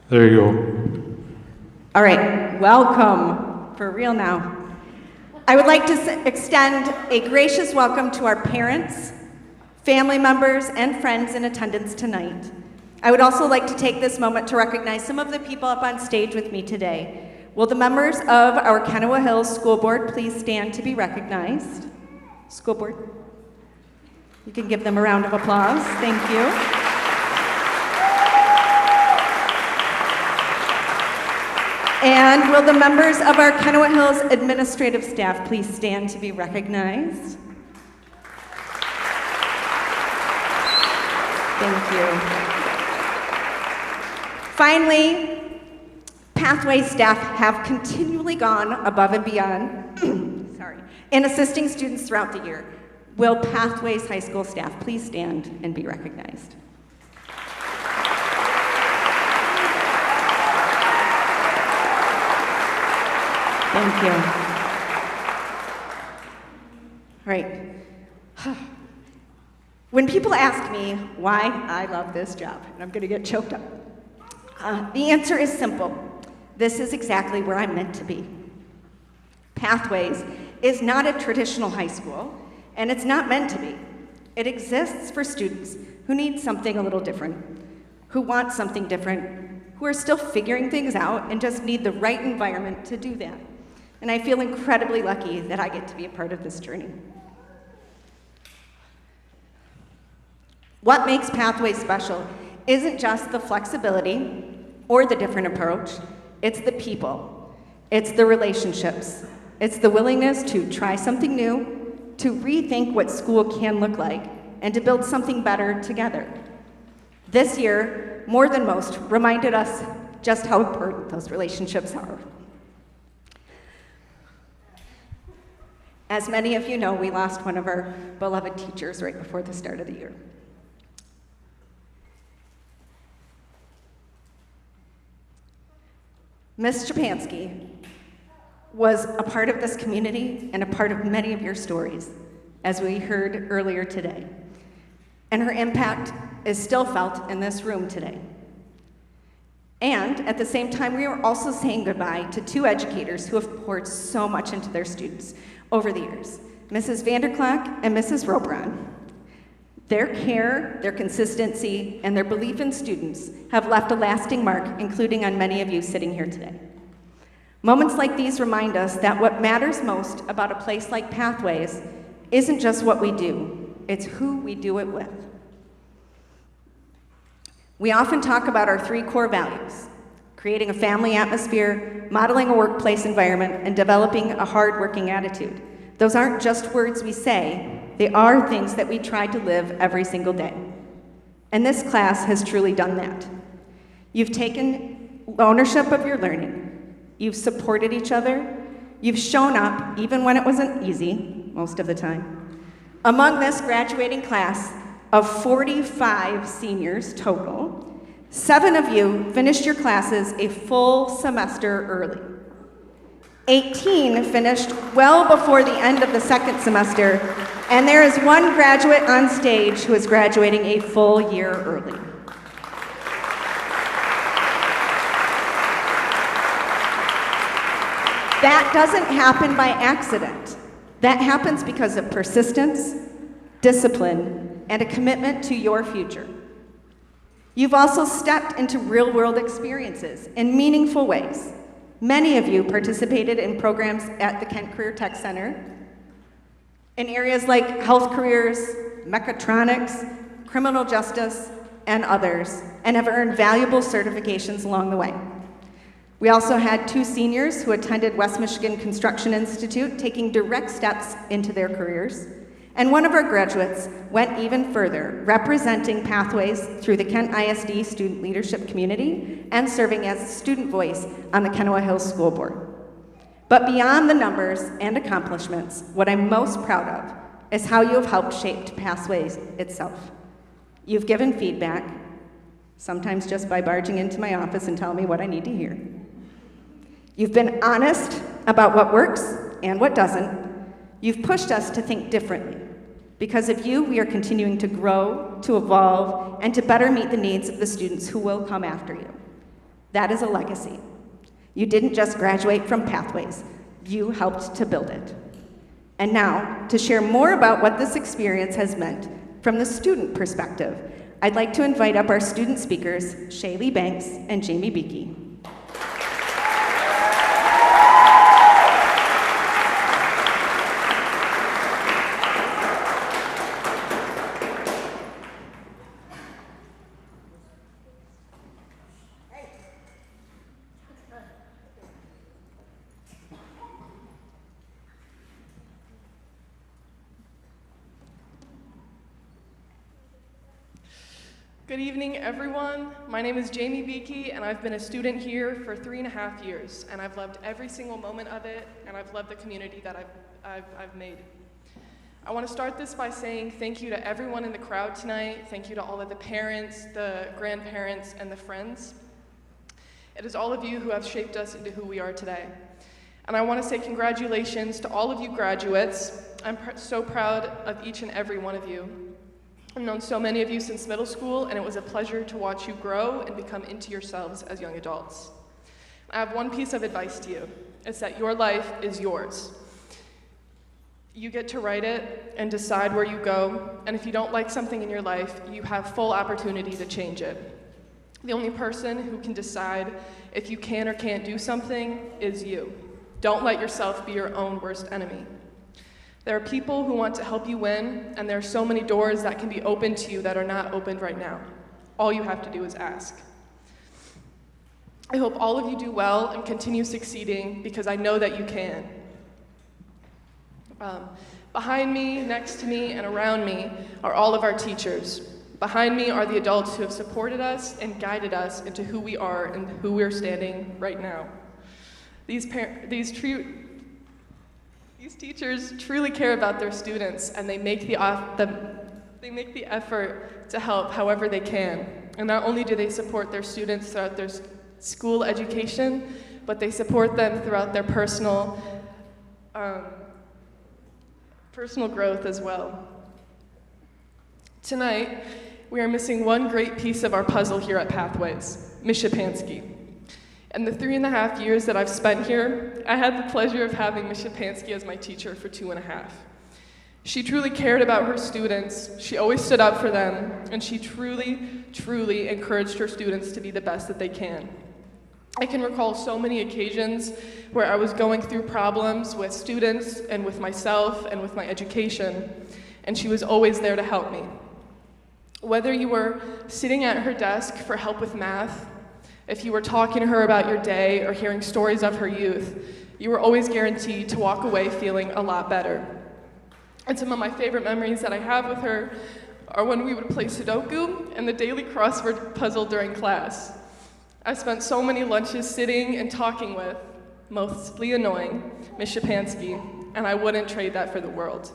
There you go. All right, welcome, for real now. I would like to extend a gracious welcome to our parents, family members, and friends in attendance tonight. I would also like to take this moment to recognize some of the people up on stage with me today. Will the members of our Kenowa Hills School Board please stand to be recognized? School Board. You can give them a round of applause. Thank you. And will the members of our Kenowa Hills administrative staff please stand to be recognized? Thank you. Finally, Pathway staff have continually gone above and beyond in assisting students throughout the year. Will Pathways High School staff please stand and be recognized? Thank you. All right. When people ask me why I love this job, and I'm going to get choked up, the answer is simple. This is exactly where I'm meant to be. Pathways is not a traditional high school, and it's not meant to be. It exists for students who need something a little different, who want something different, who are still figuring things out and just need the right environment to do that. And I feel incredibly lucky that I get to be a part of this journey. What makes Pathways special isn't just the flexibility or the different approach, it's the people, it's the relationships, it's the willingness to try something new, to rethink what school can look like, and to build something better together. This year, more than most, reminded us just how important those relationships are. As many of you know, we lost one of our beloved teachers right before the start of the year. Ms. Japansky was a part of this community and a part of many of your stories, as we heard earlier today. And her impact is still felt in this room today. And at the same time, we are also saying goodbye to two educators who have poured so much into their students over the years, Mrs. Vanderklag and Mrs. Robron. Their care, their consistency, and their belief in students have left a lasting mark, including on many of you sitting here today. Moments like these remind us that what matters most about a place like Pathways isn't just what we do, it's who we do it with. We often talk about our three core values: creating a family atmosphere, modeling a workplace environment, and developing a hard-working attitude. Those aren't just words we say, they are things that we try to live every single day. And this class has truly done that. You've taken ownership of your learning, you've supported each other, you've shown up even when it wasn't easy, most of the time. Among this graduating class of 45 seniors total, 7 of you finished your classes a full semester early. 18 finished well before the end of the second semester, and there is one graduate on stage who is graduating a full year early. That doesn't happen by accident. That happens because of persistence, discipline, and a commitment to your future. You've also stepped into real-world experiences in meaningful ways. Many of you participated in programs at the Kent Career Tech Center in areas like health careers, mechatronics, criminal justice, and others, and have earned valuable certifications along the way. We also had 2 seniors who attended West Michigan Construction Institute, taking direct steps into their careers. And one of our graduates went even further, representing Pathways through the Kent ISD student leadership community and serving as a student voice on the Kenowa Hills School Board. But beyond the numbers and accomplishments, what I'm most proud of is how you have helped shape Pathways itself. You've given feedback, sometimes just by barging into my office and telling me what I need to hear. You've been honest about what works and what doesn't. You've pushed us to think differently. Because of you, we are continuing to grow, to evolve, and to better meet the needs of the students who will come after you. That is a legacy. You didn't just graduate from Pathways, you helped to build it. And now, to share more about what this experience has meant from the student perspective, I'd like to invite up our student speakers, Shaylee Banks and Jamie Beakey. Good evening, everyone. My name is Jamie Beakey, and I've been a student here for 3.5 years, and I've loved every single moment of it, and I've loved the community that I've made. I want to start this by saying thank you to everyone in the crowd tonight. Thank you to all of the parents, the grandparents, and the friends. It is all of you who have shaped us into who we are today. And I want to say congratulations to all of you graduates. I'm so proud of each and every one of you. I've known so many of you since middle school, and it was a pleasure to watch you grow and become into yourselves as young adults. I have one piece of advice to you. It's that your life is yours. You get to write it and decide where you go, and if you don't like something in your life, you have full opportunity to change it. The only person who can decide if you can or can't do something is you. Don't let yourself be your own worst enemy. There are people who want to help you win, and there are so many doors that can be opened to you that are not opened right now. All you have to do is ask. I hope all of you do well and continue succeeding, because I know that you can. Behind me, next to me, and around me are all of our teachers. Behind me are the adults who have supported us and guided us into who we are and who we're standing right now. These teachers truly care about their students, and they make the effort to help however they can. And not only do they support their students throughout their school education, but they support them throughout their personal growth as well. Tonight, we are missing one great piece of our puzzle here at Pathways, Ms. Shapansky. In the 3.5 years that I've spent here, I had the pleasure of having Ms. Shapansky as my teacher for 2.5. She truly cared about her students, she always stood up for them, and she truly, truly encouraged her students to be the best that they can. I can recall so many occasions where I was going through problems with students and with myself and with my education, and she was always there to help me. Whether you were sitting at her desk for help with math, if you were talking to her about your day or hearing stories of her youth, you were always guaranteed to walk away feeling a lot better. And some of my favorite memories that I have with her are when we would play Sudoku and the daily crossword puzzle during class. I spent so many lunches sitting and talking with, mostly annoying, Ms. Shapansky, and I wouldn't trade that for the world.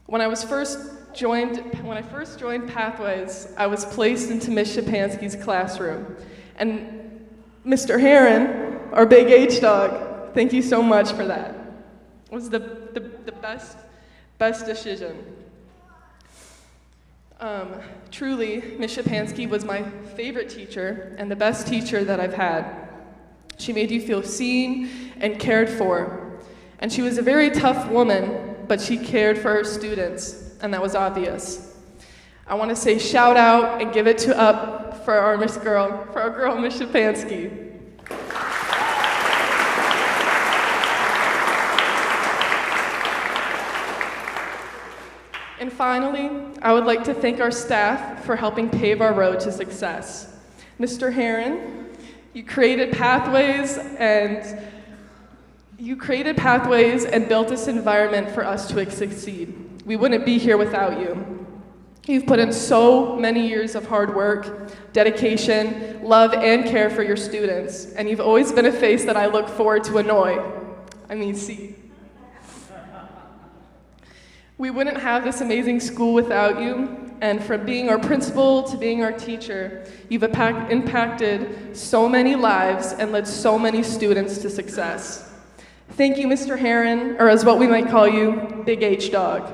When I first joined Pathways, I was placed into Ms. Shapansky's classroom. And Mr. Heron, our big H dog, thank you so much for that. It was the best decision. Truly, Ms. Shapansky was my favorite teacher and the best teacher that I've had. She made you feel seen and cared for. And she was a very tough woman, but she cared for her students, and that was obvious. I want to say shout out and give it up for our girl, Ms. Shapansky. And finally, I would like to thank our staff for helping pave our road to success. Mr. Heron, you created Pathways and built this environment for us to succeed. We wouldn't be here without you. You've put in so many years of hard work, dedication, love, and care for your students, and you've always been a face that I look forward to see. We wouldn't have this amazing school without you, and from being our principal to being our teacher, you've impacted so many lives and led so many students to success. Thank you, Mr. Heron, or as what we might call you, Big H Dog.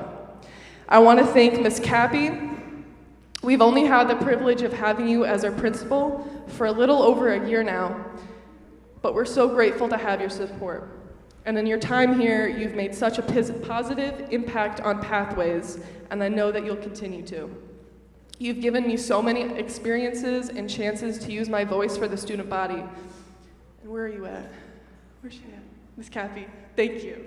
I want to thank Ms. Cappy. We've only had the privilege of having you as our principal for a little over a year now, but we're so grateful to have your support. And in your time here, you've made such a positive impact on Pathways, and I know that you'll continue to. You've given me so many experiences and chances to use my voice for the student body. And where are you at? Where's she at? Ms. Cappy, thank you.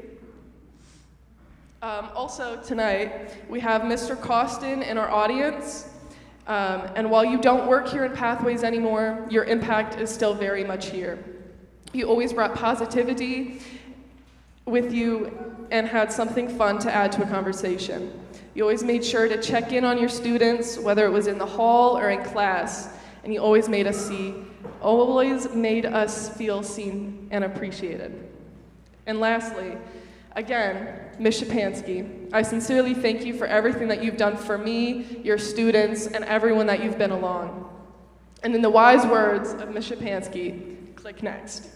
Also tonight, we have Mr. Costin in our audience. And while you don't work here in Pathways anymore, your impact is still very much here. You always brought positivity with you and had something fun to add to a conversation. You always made sure to check in on your students, whether it was in the hall or in class, and you always made us feel seen and appreciated. And lastly, again, Ms. Shapansky, I sincerely thank you for everything that you've done for me, your students, and everyone that you've been along. And in the wise words of Ms. Shapansky, click next.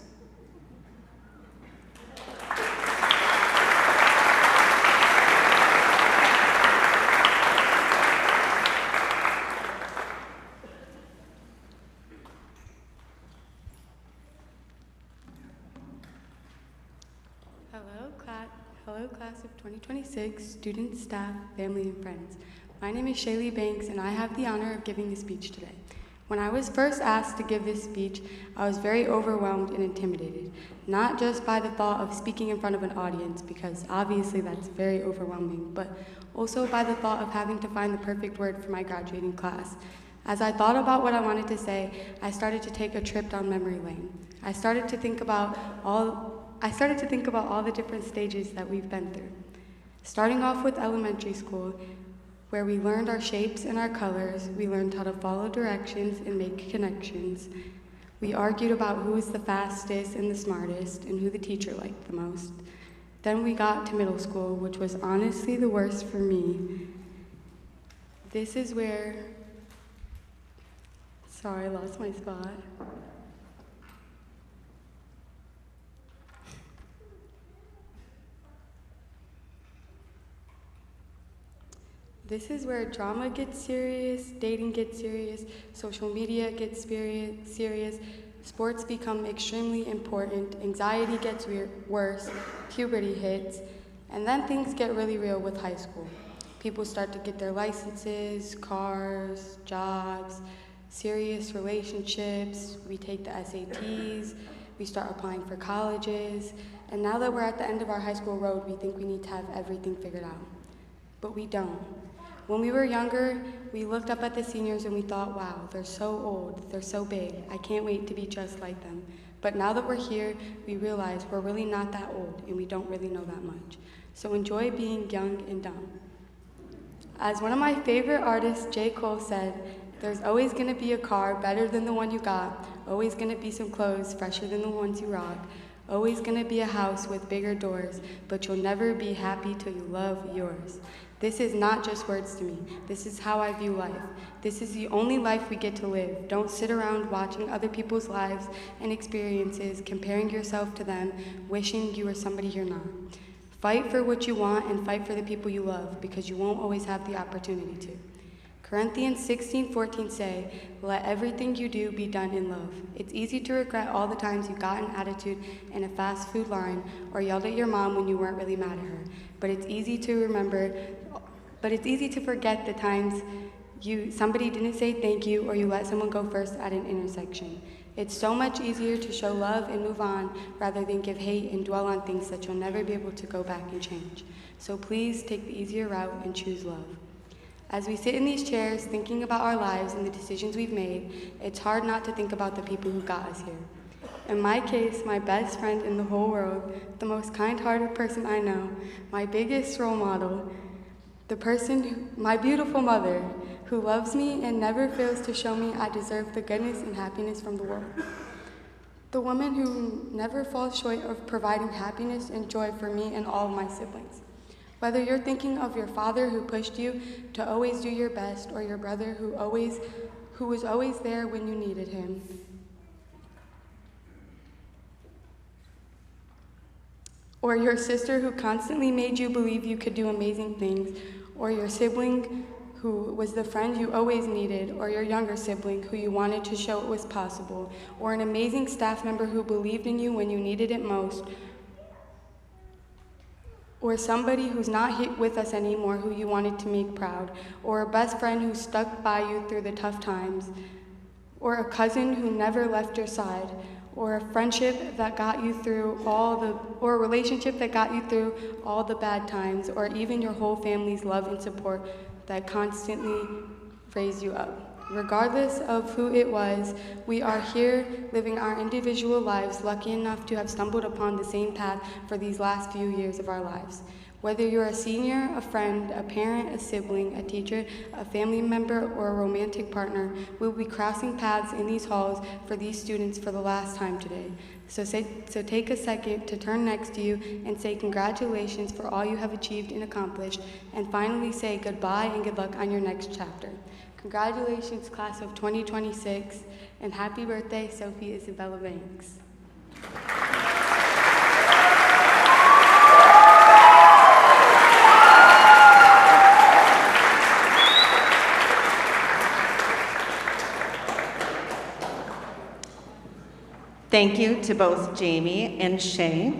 Hello, class of 2026, students, staff, family, and friends. My name is Shaylee Banks, and I have the honor of giving the speech today. When I was first asked to give this speech, I was very overwhelmed and intimidated, not just by the thought of speaking in front of an audience, because obviously that's very overwhelming, but also by the thought of having to find the perfect word for my graduating class. As I thought about what I wanted to say, I started to take a trip down memory lane. I started to think about all the different stages that we've been through. Starting off with elementary school, where we learned our shapes and our colors, we learned how to follow directions and make connections. We argued about who was the fastest and the smartest and who the teacher liked the most. Then we got to middle school, which was honestly the worst for me. This is where, sorry, I lost my spot. This is where drama gets serious, dating gets serious, social media gets serious, sports become extremely important, anxiety gets worse, puberty hits, and then things get really real with high school. People start to get their licenses, cars, jobs, serious relationships, we take the SATs, we start applying for colleges, and now that we're at the end of our high school road, we think we need to have everything figured out. But we don't. When we were younger, we looked up at the seniors and we thought, wow, they're so old, they're so big, I can't wait to be just like them. But now that we're here, we realize we're really not that old and we don't really know that much. So enjoy being young and dumb. As one of my favorite artists, J. Cole, said, there's always gonna be a car better than the one you got, always gonna be some clothes fresher than the ones you rock, always gonna be a house with bigger doors, but you'll never be happy till you love yours. This is not just words to me. This is how I view life. This is the only life we get to live. Don't sit around watching other people's lives and experiences, comparing yourself to them, wishing you were somebody you're not. Fight for what you want and fight for the people you love, because you won't always have the opportunity to. Corinthians 16:14 say, let everything you do be done in love. It's easy to regret all the times you got an attitude in a fast food line or yelled at your mom when you weren't really mad at her. But it's easy to forget the times somebody didn't say thank you or you let someone go first at an intersection. It's so much easier to show love and move on rather than give hate and dwell on things that you'll never be able to go back and change. So please take the easier route and choose love. As we sit in these chairs thinking about our lives and the decisions we've made, it's hard not to think about the people who got us here. In my case, my best friend in the whole world, the most kind-hearted person I know, my biggest role model, my beautiful mother, who loves me and never fails to show me I deserve the goodness and happiness from the world. The woman who never falls short of providing happiness and joy for me and all of my siblings. Whether you're thinking of your father who pushed you to always do your best, or your brother who was always there when you needed him. Or your sister who constantly made you believe you could do amazing things, or your sibling who was the friend you always needed, or your younger sibling who you wanted to show it was possible, or an amazing staff member who believed in you when you needed it most, or somebody who's not with us anymore who you wanted to make proud, or a best friend who stuck by you through the tough times, or a cousin who never left your side, or a friendship that got you through or a relationship that got you through all the bad times, or even your whole family's love and support that constantly raised you up. Regardless of who it was, we are here living our individual lives, lucky enough to have stumbled upon the same path for these last few years of our lives. Whether you're a senior, a friend, a parent, a sibling, a teacher, a family member, or a romantic partner, we'll be crossing paths in these halls for these students for the last time today. So take a second to turn next to you and say congratulations for all you have achieved and accomplished, and finally say goodbye and good luck on your next chapter. Congratulations, class of 2026, and happy birthday, Sophie Isabella Banks. Thank you to both Jamie and Shay.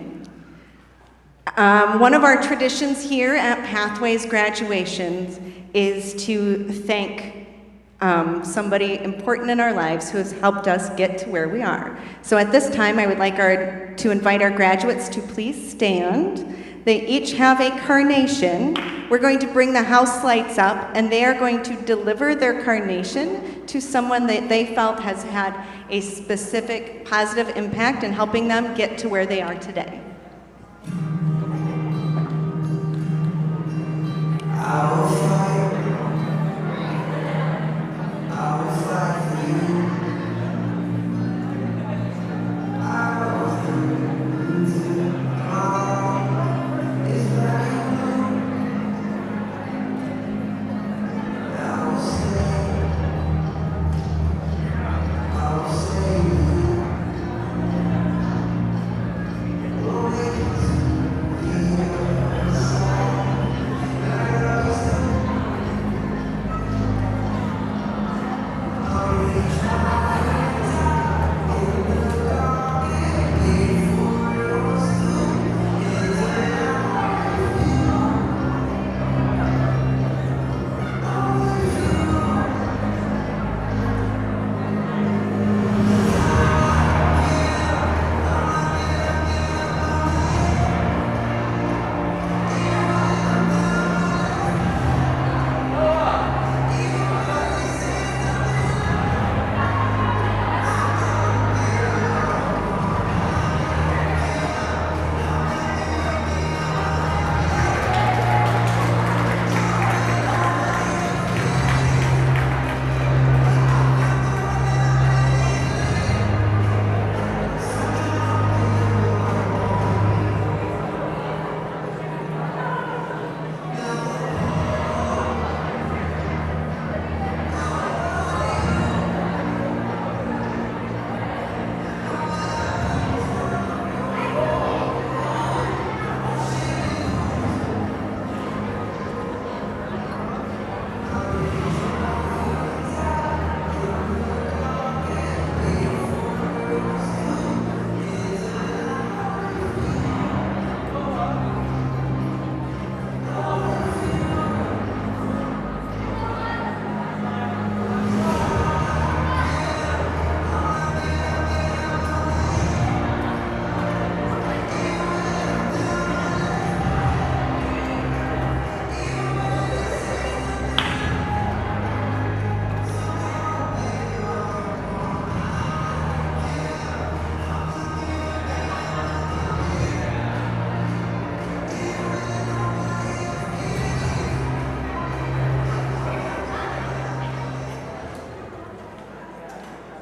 One of our traditions here at Pathways graduations is to thank somebody important in our lives who has helped us get to where we are. So at this time, I would like to invite our graduates to please stand. They each have a carnation. We're going to bring the house lights up, and they are going to deliver their carnation to someone that they felt has had a specific positive impact in helping them get to where they are today.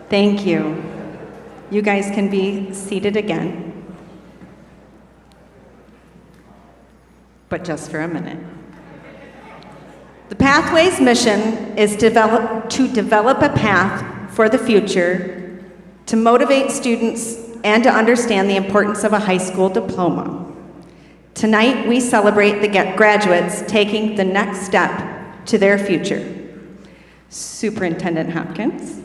Thank you. You guys can be seated again, but just for a minute. The Pathways mission is to develop a path for the future, to motivate students, and to understand the importance of a high school diploma. Tonight, we celebrate the graduates taking the next step to their future. Superintendent Hopkins,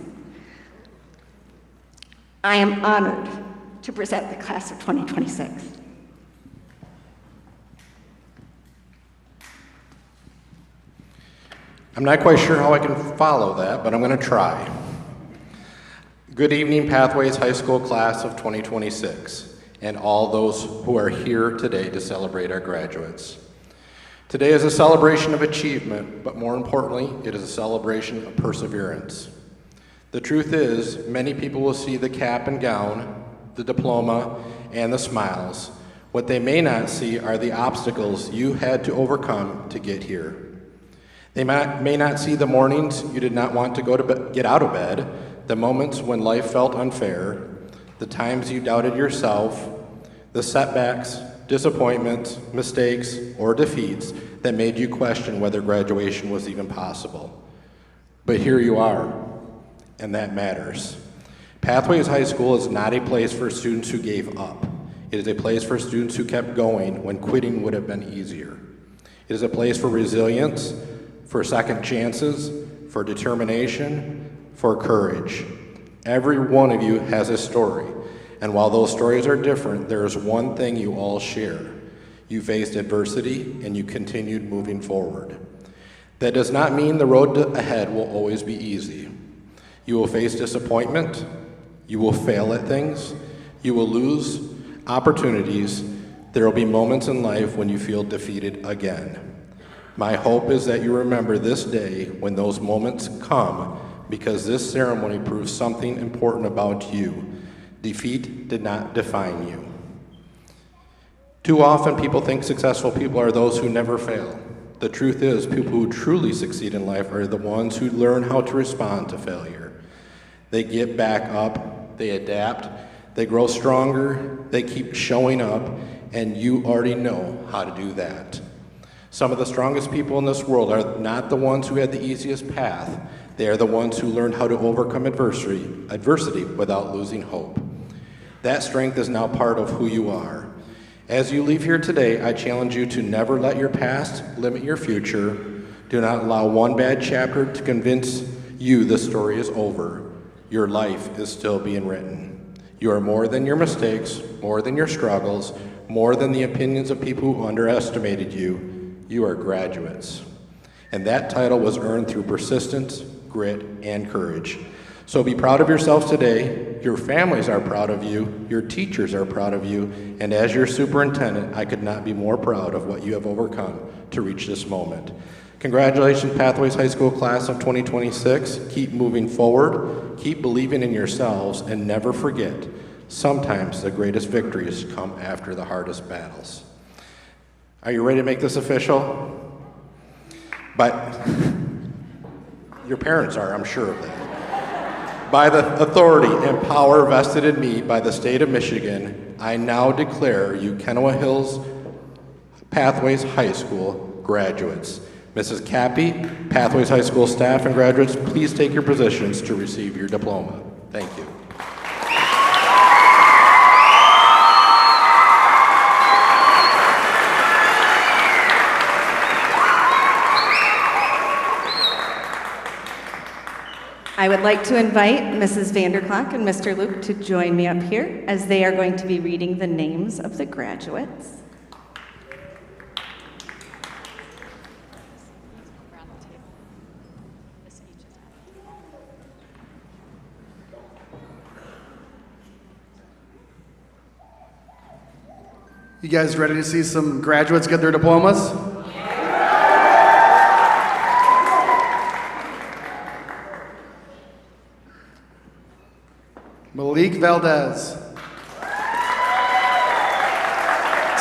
I am honored to present the class of 2026. I'm not quite sure how I can follow that, but I'm going to try. Good evening, Pathways High School class of 2026, and all those who are here today to celebrate our graduates. Today is a celebration of achievement, but more importantly, it is a celebration of perseverance. The truth is, many people will see the cap and gown, the diploma, and the smiles. What they may not see are the obstacles you had to overcome to get here. They may not see the mornings you did not want to get out of bed, the moments when life felt unfair, the times you doubted yourself, the setbacks, disappointments, mistakes, or defeats that made you question whether graduation was even possible. But here you are, and that matters. Pathways High School is not a place for students who gave up. It is a place for students who kept going when quitting would have been easier. It is a place for resilience, for second chances, for determination, for courage. Every one of you has a story, and while those stories are different, there is one thing you all share. You faced adversity and you continued moving forward. That does not mean the road ahead will always be easy. You will face disappointment, you will fail at things, you will lose opportunities. There will be moments in life when you feel defeated again. My hope is that you remember this day when those moments come, because this ceremony proves something important about you. Defeat did not define you. Too often people think successful people are those who never fail. The truth is, people who truly succeed in life are the ones who learn how to respond to failure. They get back up, they adapt, they grow stronger, they keep showing up, and you already know how to do that. Some of the strongest people in this world are not the ones who had the easiest path. They are the ones who learned how to overcome adversity without losing hope. That strength is now part of who you are. As you leave here today, I challenge you to never let your past limit your future. Do not allow one bad chapter to convince you the story is over. Your life is still being written. You are more than your mistakes, more than your struggles, more than the opinions of people who underestimated you. You are graduates. And that title was earned through persistence, grit, and courage. So be proud of yourselves today. Your families are proud of you. Your teachers are proud of you. And as your superintendent, I could not be more proud of what you have overcome to reach this moment. Congratulations, Pathways High School class of 2026. Keep moving forward. Keep believing in yourselves. And never forget, sometimes the greatest victories come after the hardest battles. Are you ready to make this official? But your parents are, I'm sure of that. By the authority and power vested in me by the state of Michigan, I now declare you Kenowa Hills Pathways High School graduates. Mrs. Cappy, Pathways High School staff and graduates, please take your positions to receive your diploma. Thank you. I would like to invite Mrs. Vanderklock and Mr. Luke to join me up here as they are going to be reading the names of the graduates. You guys ready to see some graduates get their diplomas? Malik Valdez.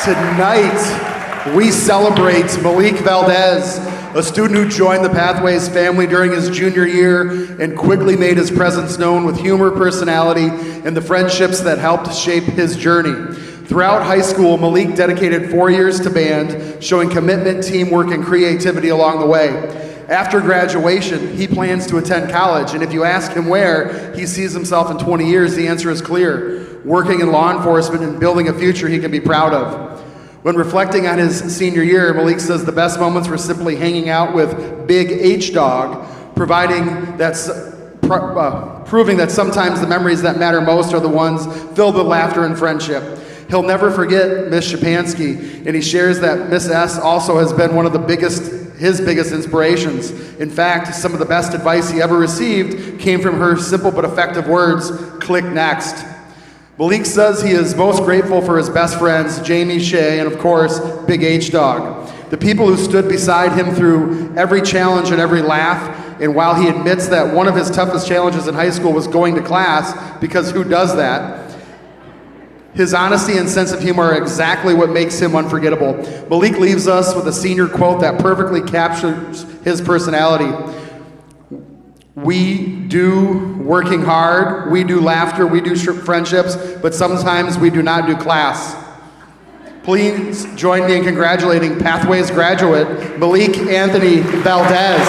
Tonight, we celebrate Malik Valdez, a student who joined the Pathways family during his junior year and quickly made his presence known with humor, personality, and the friendships that helped shape his journey. Throughout high school, Malik dedicated 4 years to band, showing commitment, teamwork, and creativity along the way. After graduation, he plans to attend college, and if you ask him where he sees himself in 20 years, the answer is clear: working in law enforcement and building a future he can be proud of. When reflecting on his senior year, Malik says the best moments were simply hanging out with Big H Dog, proving that sometimes the memories that matter most are the ones filled with laughter and friendship. He'll never forget Miss Shapansky, and he shares that Miss S also has been one of his biggest inspirations. In fact, some of the best advice he ever received came from her simple but effective words, "Click next." Malik says he is most grateful for his best friends, Jamie, Shay, and of course, Big H Dog. The people who stood beside him through every challenge and every laugh, and while he admits that one of his toughest challenges in high school was going to class, because who does that? His honesty and sense of humor are exactly what makes him unforgettable. Malik leaves us with a senior quote that perfectly captures his personality. We do working hard, we do laughter, we do friendships, but sometimes we do not do class. Please join me in congratulating Pathways graduate Malik Anthony Valdez.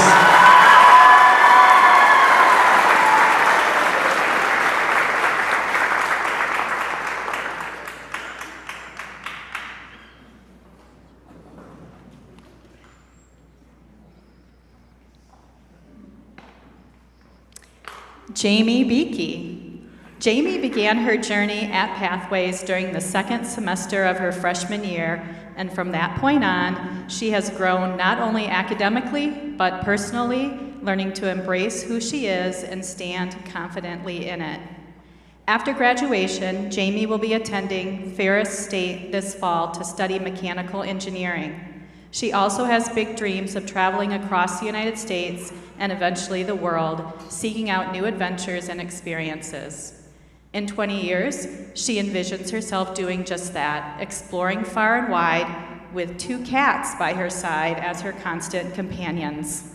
Jamie Beakey. Jamie began her journey at Pathways during the second semester of her freshman year, and from that point on, she has grown not only academically, but personally, learning to embrace who she is and stand confidently in it. After graduation, Jamie will be attending Ferris State this fall to study mechanical engineering. She also has big dreams of traveling across the United States and eventually the world, seeking out new adventures and experiences. In 20 years, she envisions herself doing just that, exploring far and wide with 2 cats by her side as her constant companions.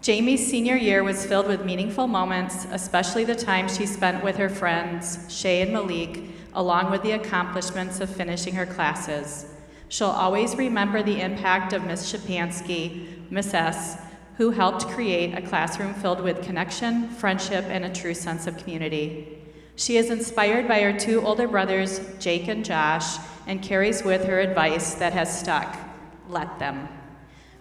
Jamie's senior year was filled with meaningful moments, especially the time she spent with her friends, Shay and Malik, along with the accomplishments of finishing her classes. She'll always remember the impact of Miss Shapansky, Miss S, who helped create a classroom filled with connection, friendship, and a true sense of community. She is inspired by her 2 older brothers, Jake and Josh, and carries with her advice that has stuck: let them.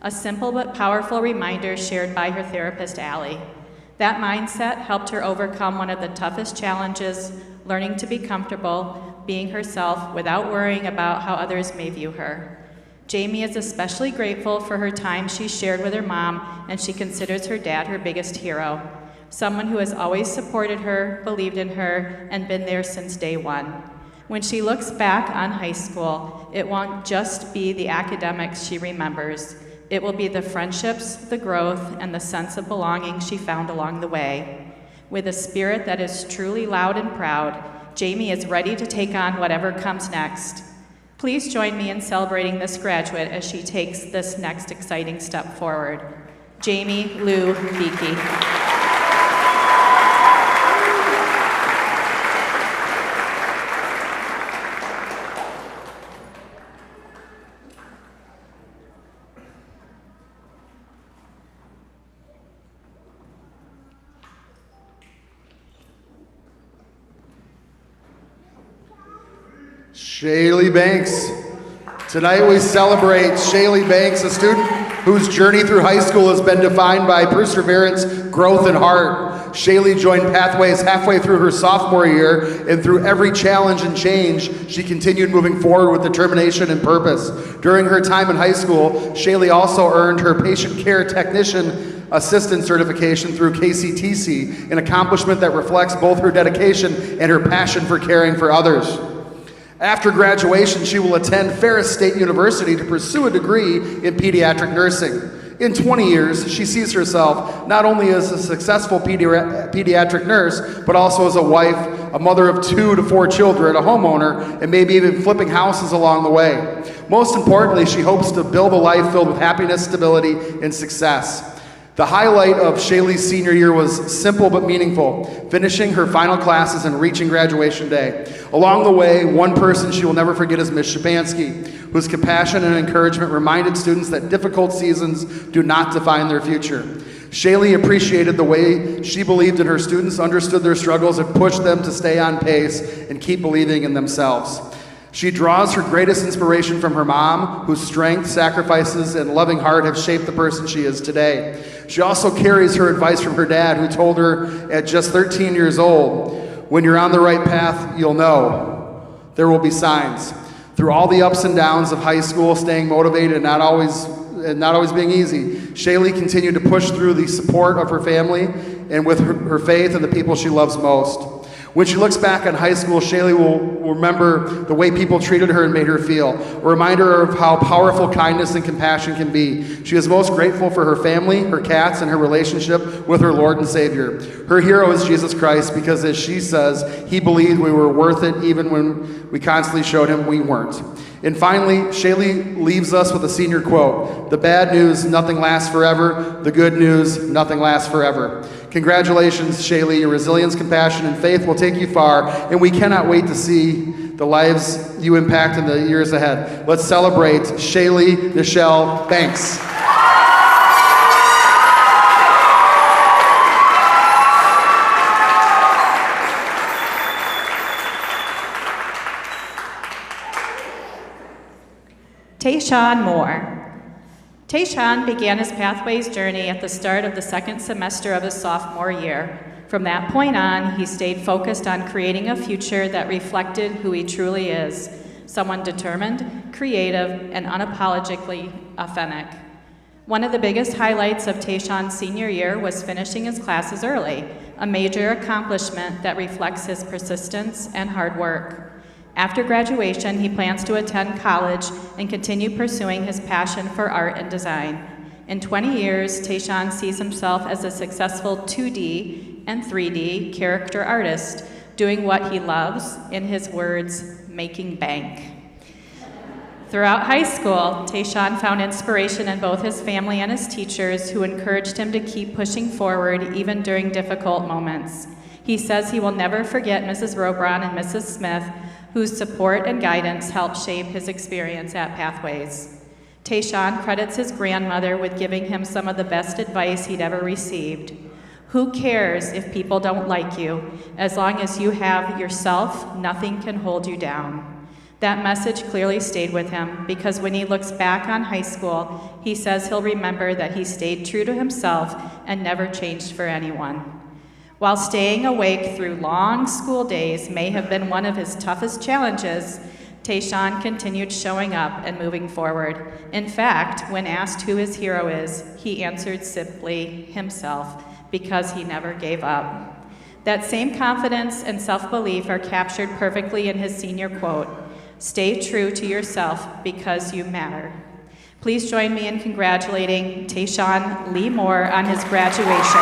A simple but powerful reminder shared by her therapist, Allie. That mindset helped her overcome one of the toughest challenges, learning to be comfortable, being herself without worrying about how others may view her. Jamie is especially grateful for her time she shared with her mom, and she considers her dad her biggest hero, someone who has always supported her, believed in her, and been there since day one. When she looks back on high school, it won't just be the academics she remembers. It will be the friendships, the growth, and the sense of belonging she found along the way. With a spirit that is truly loud and proud, Jamie is ready to take on whatever comes next. Please join me in celebrating this graduate as she takes this next exciting step forward. Jamie Lou Beakey. Shaylee Banks. Tonight we celebrate Shaylee Banks, a student whose journey through high school has been defined by perseverance, growth, and heart. Shaylee joined Pathways halfway through her sophomore year, and through every challenge and change, she continued moving forward with determination and purpose. During her time in high school, Shaylee also earned her patient care technician assistant certification through KCTC, an accomplishment that reflects both her dedication and her passion for caring for others. After graduation, she will attend Ferris State University to pursue a degree in pediatric nursing. In 20 years, she sees herself not only as a successful pediatric nurse, but also as a wife, a mother of 2 to 4 children, a homeowner, and maybe even flipping houses along the way. Most importantly, she hopes to build a life filled with happiness, stability, and success. The highlight of Shaylee's senior year was simple but meaningful, finishing her final classes and reaching graduation day. Along the way, one person she will never forget is Miss Shapansky, whose compassion and encouragement reminded students that difficult seasons do not define their future. Shaylee appreciated the way she believed in her students, understood their struggles, and pushed them to stay on pace and keep believing in themselves. She draws her greatest inspiration from her mom, whose strength, sacrifices, and loving heart have shaped the person she is today. She also carries her advice from her dad, who told her at just 13 years old, "When you're on the right path, you'll know. There will be signs." Through all the ups and downs of high school, staying motivated and not always being easy, Shaylee continued to push through the support of her family and with her faith and the people she loves most. When she looks back on high school, Shaylee will remember the way people treated her and made her feel, a reminder of how powerful kindness and compassion can be. She is most grateful for her family, her cats, and her relationship with her Lord and Savior. Her hero is Jesus Christ because, as she says, he believed we were worth it even when we constantly showed him we weren't. And finally, Shaylee leaves us with a senior quote: "The bad news, nothing lasts forever. The good news, nothing lasts forever." Congratulations, Shaylee. Your resilience, compassion, and faith will take you far, and we cannot wait to see the lives you impact in the years ahead. Let's celebrate Shaylee Nichelle Banks. Tayshawn Moore. Tayshawn began his Pathways journey at the start of the second semester of his sophomore year. From that point on, he stayed focused on creating a future that reflected who he truly is, someone determined, creative, and unapologetically authentic. One of the biggest highlights of Tayshawn's senior year was finishing his classes early, a major accomplishment that reflects his persistence and hard work. After graduation, he plans to attend college and continue pursuing his passion for art and design. In 20 years, Tayshawn sees himself as a successful 2D and 3D character artist, doing what he loves, in his words, making bank. Throughout high school, Tayshawn found inspiration in both his family and his teachers, who encouraged him to keep pushing forward even during difficult moments. He says he will never forget Mrs. Robron and Mrs. Smith, whose support and guidance helped shape his experience at Pathways. Tayshawn credits his grandmother with giving him some of the best advice he'd ever received. Who cares if people don't like you? As long as you have yourself, nothing can hold you down. That message clearly stayed with him, because when he looks back on high school, he says he'll remember that he stayed true to himself and never changed for anyone. While staying awake through long school days may have been one of his toughest challenges, Tayshawn continued showing up and moving forward. In fact, when asked who his hero is, he answered simply himself, because he never gave up. That same confidence and self-belief are captured perfectly in his senior quote: "Stay true to yourself because you matter." Please join me in congratulating Tayshawn Lee Moore on his graduation.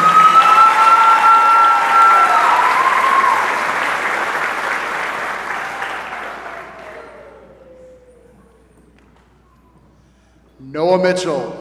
Noah Mitchell.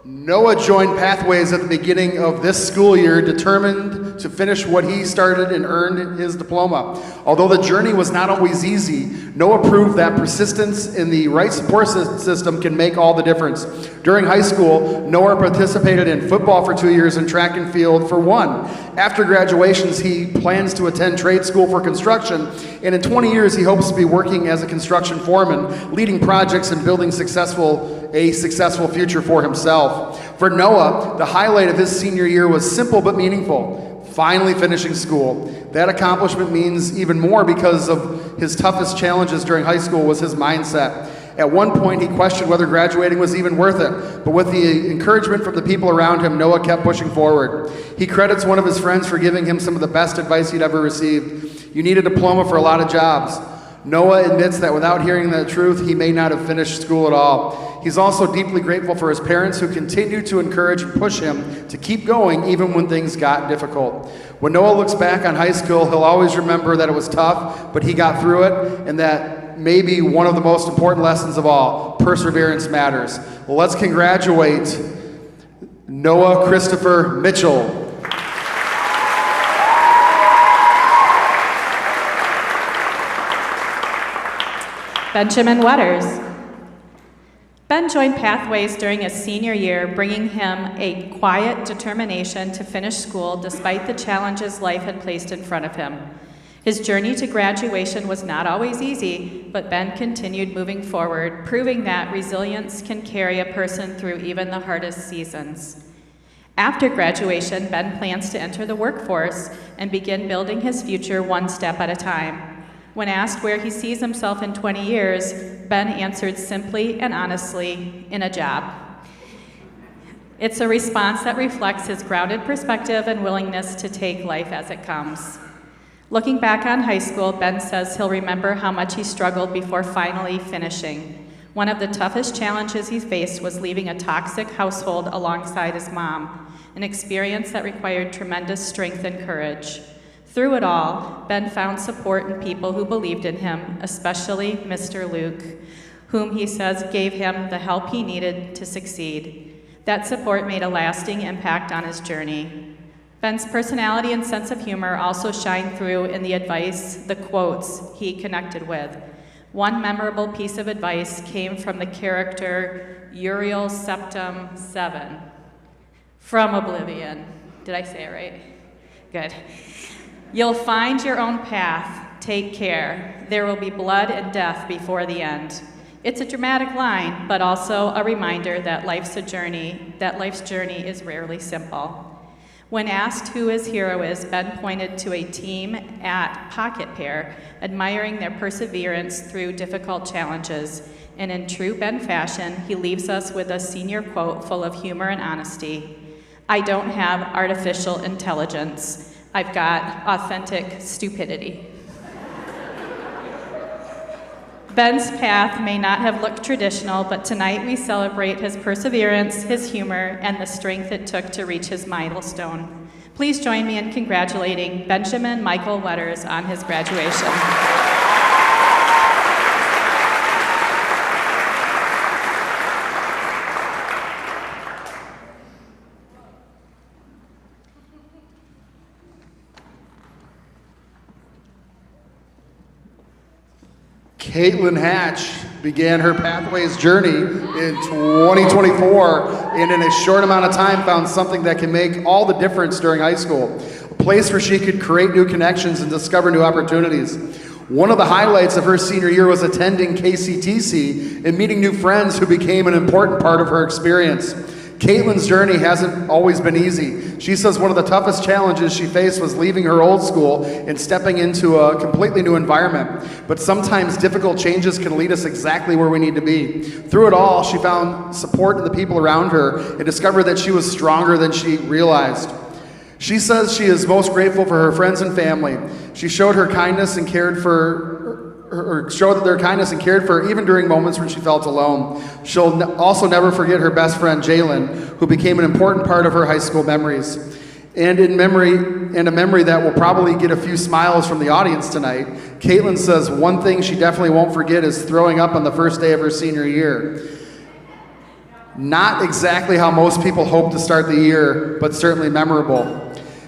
Noah joined Pathways at the beginning of this school year, determined to finish what he started and earned his diploma. Although the journey was not always easy, Noah proved that persistence in the right support system can make all the difference. During high school, Noah participated in football for 2 years and track and field for 1. After graduations, he plans to attend trade school for construction, and in 20 years, he hopes to be working as a construction foreman, leading projects and building a successful future for himself. For Noah, the highlight of his senior year was simple but meaningful: finally finishing school. That accomplishment means even more because of his toughest challenges during high school was his mindset. At one point, he questioned whether graduating was even worth it, but with the encouragement from the people around him, Noah kept pushing forward. He credits one of his friends for giving him some of the best advice he'd ever received: "You need a diploma for a lot of jobs." Noah admits that without hearing the truth, he may not have finished school at all. He's also deeply grateful for his parents, who continued to encourage and push him to keep going even when things got difficult. When Noah looks back on high school, he'll always remember that it was tough, but he got through it, and that may be one of the most important lessons of all: perseverance matters. Well, let's congratulate Noah Christopher Mitchell. Benjamin Wetters. Ben joined Pathways during his senior year, bringing him a quiet determination to finish school despite the challenges life had placed in front of him. His journey to graduation was not always easy, but Ben continued moving forward, proving that resilience can carry a person through even the hardest seasons. After graduation, Ben plans to enter the workforce and begin building his future one step at a time. When asked where he sees himself in 20 years, Ben answered simply and honestly, in a job. It's a response that reflects his grounded perspective and willingness to take life as it comes. Looking back on high school, Ben says he'll remember how much he struggled before finally finishing. One of the toughest challenges he faced was leaving a toxic household alongside his mom, an experience that required tremendous strength and courage. Through it all, Ben found support in people who believed in him, especially Mr. Luke, whom he says gave him the help he needed to succeed. That support made a lasting impact on his journey. Ben's personality and sense of humor also shine through in the advice, the quotes he connected with. One memorable piece of advice came from the character Uriel Septum 7 from Oblivion. Did I say it right? Good. You'll find your own path. Take care. There will be blood and death before the end. It's a dramatic line, but also a reminder that life's journey is rarely simple. When asked who his hero is, Ben pointed to a team at Pocket Pair, admiring their perseverance through difficult challenges. And in true Ben fashion, he leaves us with a senior quote full of humor and honesty. I don't have artificial intelligence. I've got authentic stupidity. Ben's path may not have looked traditional, but tonight we celebrate his perseverance, his humor, and the strength it took to reach his milestone. Please join me in congratulating Benjamin Michael Wetters on his graduation. Caitlin Hatch began her Pathways journey in 2024 and in a short amount of time found something that can make all the difference during high school, a place where she could create new connections and discover new opportunities. One of the highlights of her senior year was attending KCTC and meeting new friends who became an important part of her experience. Caitlin's journey hasn't always been easy. She says one of the toughest challenges she faced was leaving her old school and stepping into a completely new environment. But sometimes difficult changes can lead us exactly where we need to be. Through it all, she found support in the people around her and discovered that she was stronger than she realized. She says she is most grateful for her friends and family. She showed her kindness and cared for showed their kindness and cared for her even during moments when she felt alone. She'll also never forget her best friend Jalen, who became an important part of her high school memories. And a memory that will probably get a few smiles from the audience tonight. Caitlin says one thing she definitely won't forget is throwing up on the first day of her senior year. Not exactly how most people hope to start the year, but certainly memorable.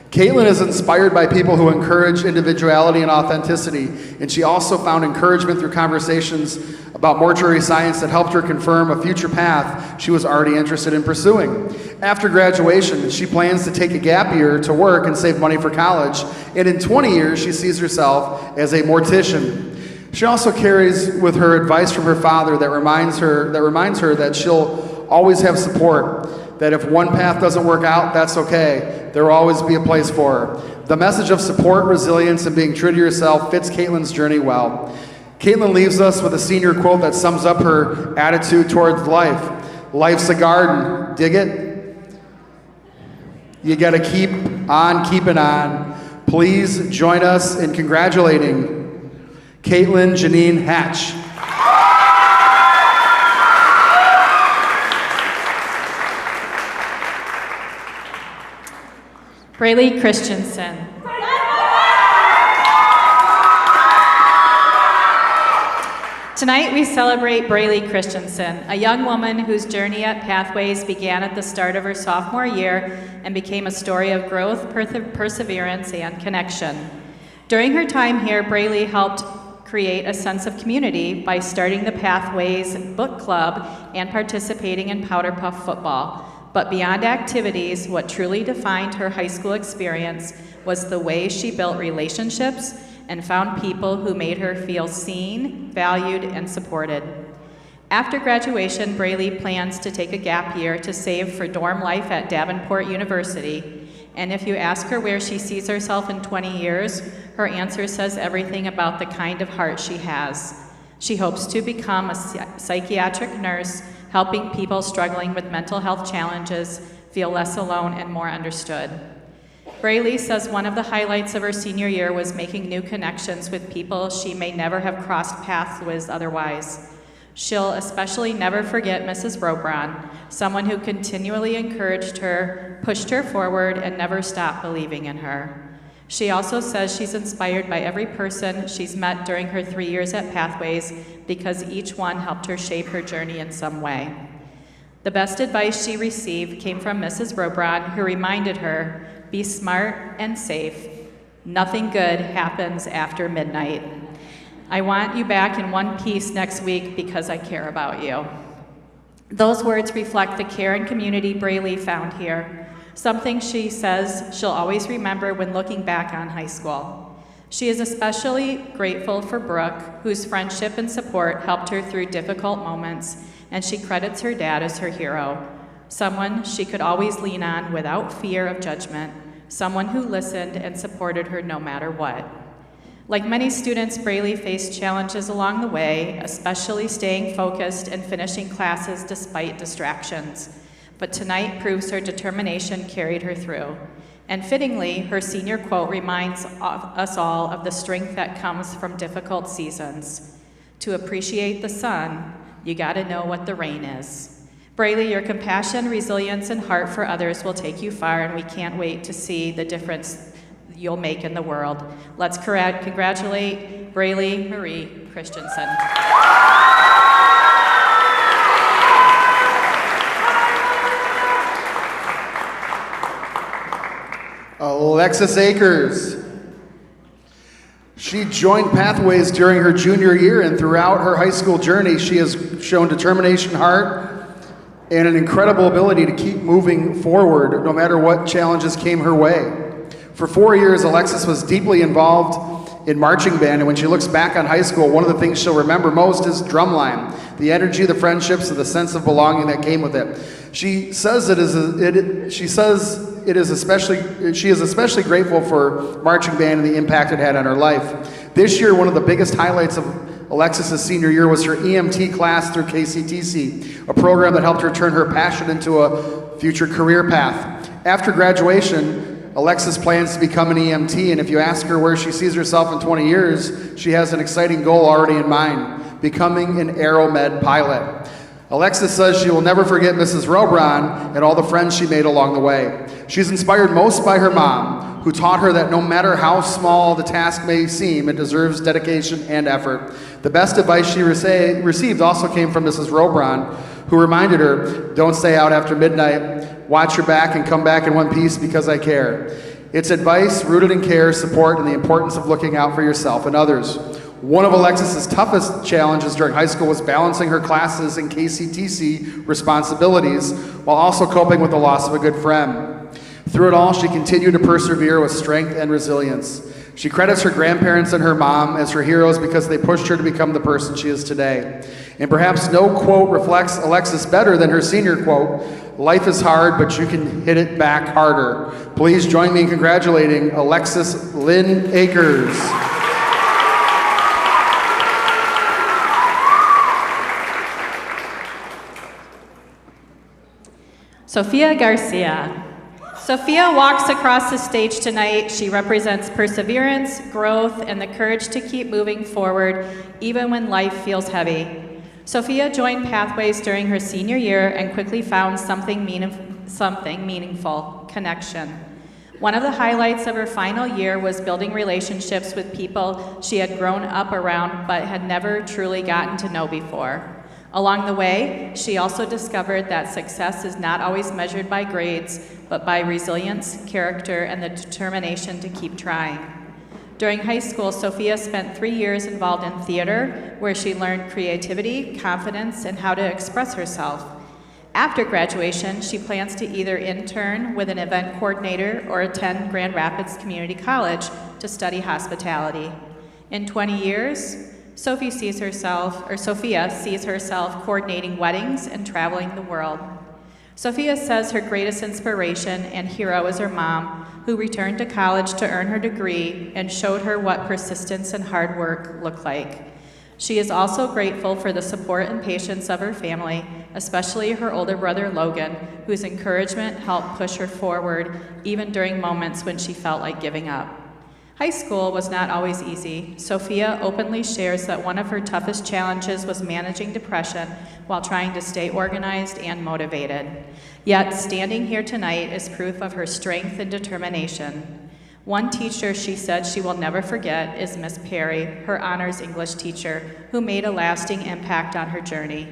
Caitlin is inspired by people who encourage individuality and authenticity, and she also found encouragement through conversations about mortuary science that helped her confirm a future path she was already interested in pursuing. After graduation, she plans to take a gap year to work and save money for college, and in 20 years, she sees herself as a mortician. She also carries with her advice from her father that reminds her that she'll always have support. That if one path doesn't work out, that's okay. There will always be a place for her. The message of support, resilience, and being true to yourself fits Caitlin's journey well. Caitlin leaves us with a senior quote that sums up her attitude towards life. Life's a garden. Dig it? You gotta keep on keeping on. Please join us in congratulating Caitlin Janine Hatch. Braylee Christensen. Tonight we celebrate Braylee Christensen, a young woman whose journey at Pathways began at the start of her sophomore year and became a story of growth, perseverance, and connection. During her time here, Braylee helped create a sense of community by starting the Pathways Book Club and participating in Powder Puff football. But beyond activities, what truly defined her high school experience was the way she built relationships and found people who made her feel seen, valued, and supported. After graduation, Braley plans to take a gap year to save for dorm life at Davenport University. And if you ask her where she sees herself in 20 years, her answer says everything about the kind of heart she has. She hopes to become a psychiatric nurse, helping people struggling with mental health challenges feel less alone and more understood. Braley says one of the highlights of her senior year was making new connections with people she may never have crossed paths with otherwise. She'll especially never forget Mrs. Robron, someone who continually encouraged her, pushed her forward, and never stopped believing in her. She also says she's inspired by every person she's met during her 3 years at Pathways because each one helped her shape her journey in some way. The best advice she received came from Mrs. Robron, who reminded her, "Be smart and safe. Nothing good happens after midnight. I want you back in one piece next week because I care about you." Those words reflect the care and community Braley found here, something she says she'll always remember when looking back on high school. She is especially grateful for Brooke, whose friendship and support helped her through difficult moments, and she credits her dad as her hero, someone she could always lean on without fear of judgment, someone who listened and supported her no matter what. Like many students, Braley faced challenges along the way, especially staying focused and finishing classes despite distractions. But tonight proves her determination carried her through. And fittingly, her senior quote reminds us all of the strength that comes from difficult seasons. To appreciate the sun, you gotta know what the rain is. Braley, your compassion, resilience, and heart for others will take you far, and we can't wait to see the difference you'll make in the world. Let's congratulate Braley Marie Christensen. Alexis Akers. She joined Pathways during her junior year, and throughout her high school journey, she has shown determination, heart, and an incredible ability to keep moving forward no matter what challenges came her way. For 4 years, Alexis was deeply involved in marching band, and when she looks back on high school, one of the things she'll remember most is drumline, the energy, the friendships, and the sense of belonging that came with it. She says she is especially grateful for marching band and the impact it had on her life. This year, one of the biggest highlights of Alexis's senior year was her EMT class through KCTC, a program that helped her turn her passion into a future career path. After graduation, Alexis plans to become an EMT, and if you ask her where she sees herself in 20 years, she has an exciting goal already in mind, becoming an AeroMed pilot. Alexis says she will never forget Mrs. Robron and all the friends she made along the way. She's inspired most by her mom, who taught her that no matter how small the task may seem, it deserves dedication and effort. The best advice she received also came from Mrs. Robron, who reminded her, "Don't stay out after midnight. Watch your back and come back in one piece because I care." It's advice rooted in care, support, and the importance of looking out for yourself and others. One of Alexis's toughest challenges during high school was balancing her classes and KCTC responsibilities while also coping with the loss of a good friend. Through it all, she continued to persevere with strength and resilience. She credits her grandparents and her mom as her heroes because they pushed her to become the person she is today. And perhaps no quote reflects Alexis better than her senior quote, "Life is hard, but you can hit it back harder." Please join me in congratulating Alexis Lynn Akers. Sophia Garcia. Sophia walks across the stage tonight. She represents perseverance, growth, and the courage to keep moving forward even when life feels heavy. Sophia joined Pathways during her senior year and quickly found something meaningful, connection. One of the highlights of her final year was building relationships with people she had grown up around but had never truly gotten to know before. Along the way, she also discovered that success is not always measured by grades, but by resilience, character, and the determination to keep trying. During high school, Sophia spent 3 years involved in theater, where she learned creativity, confidence, and how to express herself. After graduation, she plans to either intern with an event coordinator or attend Grand Rapids Community College to study hospitality. In 20 years, Sophia sees herself coordinating weddings and traveling the world. Sophia says her greatest inspiration and hero is her mom, who returned to college to earn her degree and showed her what persistence and hard work look like. She is also grateful for the support and patience of her family, especially her older brother Logan, whose encouragement helped push her forward even during moments when she felt like giving up. High school was not always easy. Sophia openly shares that one of her toughest challenges was managing depression while trying to stay organized and motivated. Yet, standing here tonight is proof of her strength and determination. One teacher she said she will never forget is Miss Perry, her honors English teacher, who made a lasting impact on her journey.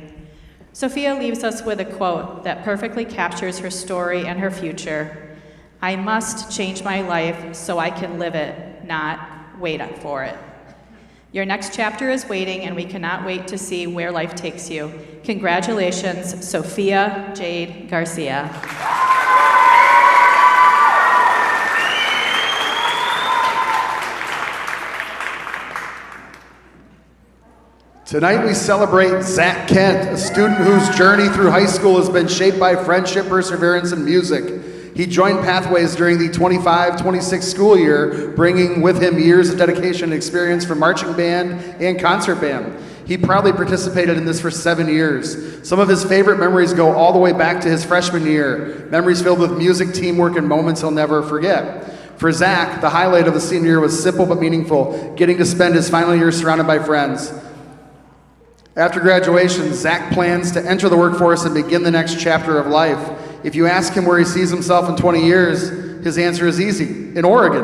Sophia leaves us with a quote that perfectly captures her story and her future. "I must change my life so I can live it, not wait for it." Your next chapter is waiting, and we cannot wait to see where life takes you. Congratulations, Sophia Jade Garcia. Tonight we celebrate Zach Kent, a student whose journey through high school has been shaped by friendship, perseverance, and music. He joined Pathways during the 25-26 school year, bringing with him years of dedication and experience from marching band and concert band. He proudly participated in this for 7 years. Some of his favorite memories go all the way back to his freshman year, memories filled with music, teamwork, and moments he'll never forget. For Zach, the highlight of the senior year was simple but meaningful, getting to spend his final year surrounded by friends. After graduation, Zach plans to enter the workforce and begin the next chapter of life. If you ask him where he sees himself in 20 years, his answer is easy: in Oregon.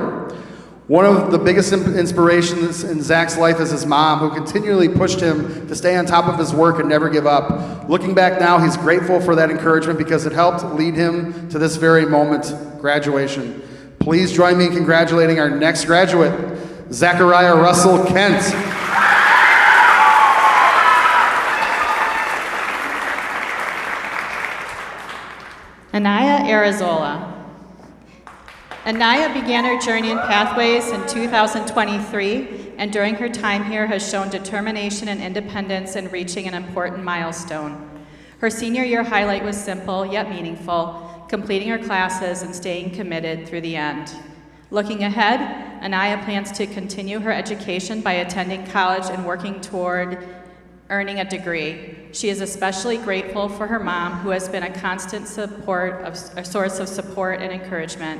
One of the biggest inspirations in Zach's life is his mom, who continually pushed him to stay on top of his work and never give up. Looking back now, he's grateful for that encouragement because it helped lead him to this very moment, graduation. Please join me in congratulating our next graduate, Zachariah Russell Kent. Anaya Arizola. Anaya began her journey in Pathways in 2023, and during her time here has shown determination and independence in reaching an important milestone. Her senior year highlight was simple yet meaningful, completing her classes and staying committed through the end. Looking ahead, Anaya plans to continue her education by attending college and working toward earning a degree. She is especially grateful for her mom, who has been a constant a source of support and encouragement.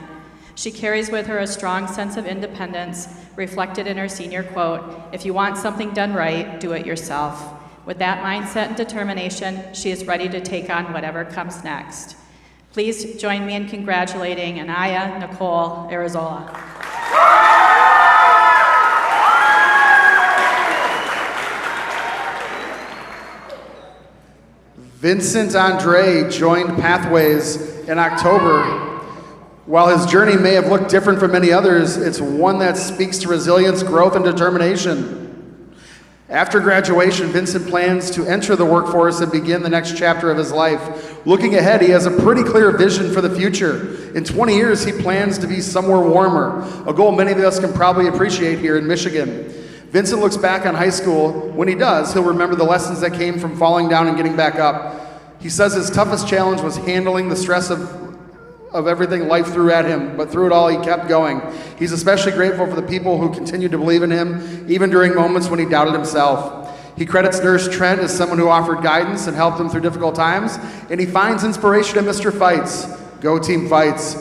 She carries with her a strong sense of independence, reflected in her senior quote, "If you want something done right, do it yourself." With that mindset and determination, she is ready to take on whatever comes next. Please join me in congratulating Anaya Nicole Arizola. Vincent Andre joined Pathways in October. While his journey may have looked different from many others, it's one that speaks to resilience, growth, and determination. After graduation, Vincent plans to enter the workforce and begin the next chapter of his life. Looking ahead, he has a pretty clear vision for the future. In 20 years, he plans to be somewhere warmer, a goal many of us can probably appreciate here in Michigan. Vincent looks back on high school. When he does, he'll remember the lessons that came from falling down and getting back up. He says his toughest challenge was handling the stress of everything life threw at him, but through it all, he kept going. He's especially grateful for the people who continued to believe in him, even during moments when he doubted himself. He credits Nurse Trent as someone who offered guidance and helped him through difficult times, and he finds inspiration in Mr. Fights. Go Team Fights.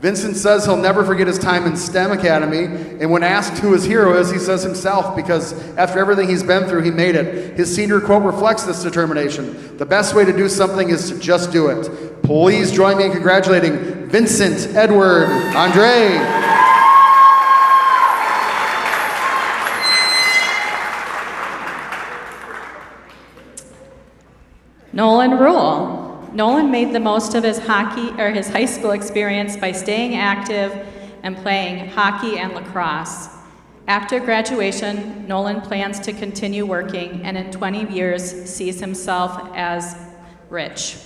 Vincent says he'll never forget his time in STEM Academy, and when asked who his hero is, he says himself, because after everything he's been through, he made it. His senior quote reflects this determination. The best way to do something is to just do it. Please join me in congratulating Vincent Edward Andre. Nolan Rule. Nolan made the most of his high school experience by staying active and playing hockey and lacrosse. After graduation, Nolan plans to continue working and in 20 years sees himself as rich.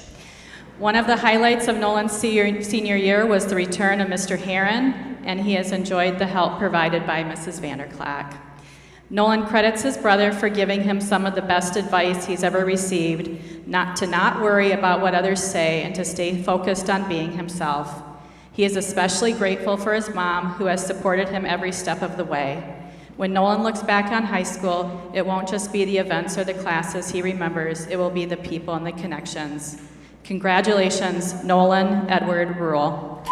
One of the highlights of Nolan's senior year was the return of Mr. Heron, and he has enjoyed the help provided by Mrs. Vanderklack. Nolan credits his brother for giving him some of the best advice he's ever received, not worry about what others say and to stay focused on being himself. He is especially grateful for his mom, who has supported him every step of the way. When Nolan looks back on high school, it won't just be the events or the classes he remembers, it will be the people and the connections. Congratulations, Nolan Edward Rule.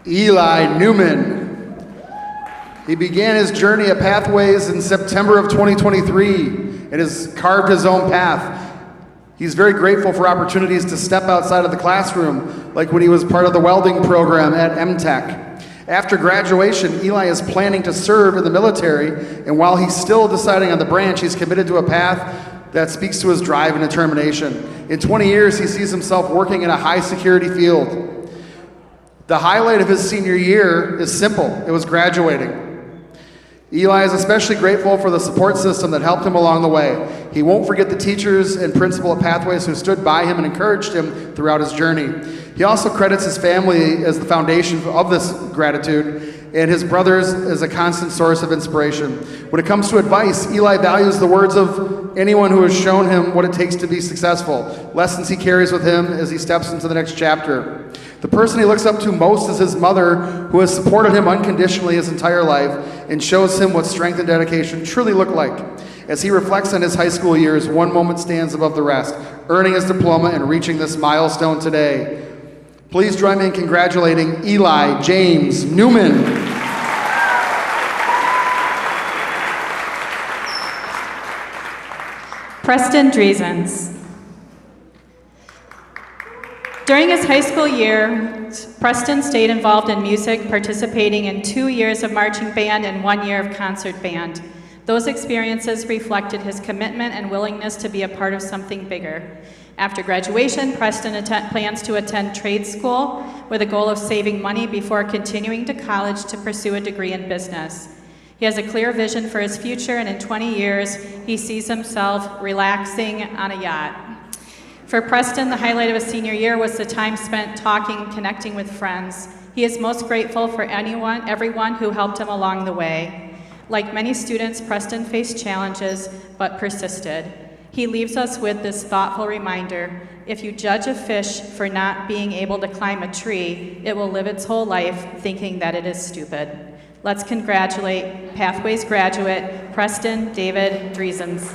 Eli Newman. He began his journey at Pathways in September of 2023 and has carved his own path. He's very grateful for opportunities to step outside of the classroom, like when he was part of the welding program at MTech. After graduation, Eli is planning to serve in the military, and while he's still deciding on the branch, he's committed to a path that speaks to his drive and determination. In 20 years, he sees himself working in a high-security field. The highlight of his senior year is simple. It was graduating. Eli is especially grateful for the support system that helped him along the way. He won't forget the teachers and principal at Pathways who stood by him and encouraged him throughout his journey. He also credits his family as the foundation of this gratitude, and his brothers as a constant source of inspiration. When it comes to advice, Eli values the words of anyone who has shown him what it takes to be successful, lessons he carries with him as he steps into the next chapter. The person he looks up to most is his mother, who has supported him unconditionally his entire life and shows him what strength and dedication truly look like. As he reflects on his high school years, one moment stands above the rest, earning his diploma and reaching this milestone today. Please join me in congratulating Eli James Newman. Preston Driesens. During his high school year, Preston stayed involved in music, participating in 2 years of marching band and 1 year of concert band. Those experiences reflected his commitment and willingness to be a part of something bigger. After graduation, Preston plans to attend trade school with a goal of saving money before continuing to college to pursue a degree in business. He has a clear vision for his future, and in 20 years, he sees himself relaxing on a yacht. For Preston, the highlight of his senior year was the time spent talking and connecting with friends. He is most grateful for everyone who helped him along the way. Like many students, Preston faced challenges, but persisted. He leaves us with this thoughtful reminder: if you judge a fish for not being able to climb a tree, it will live its whole life thinking that it is stupid. Let's congratulate Pathways graduate, Preston David Driesens.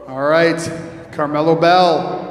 All right, Carmelo Bell.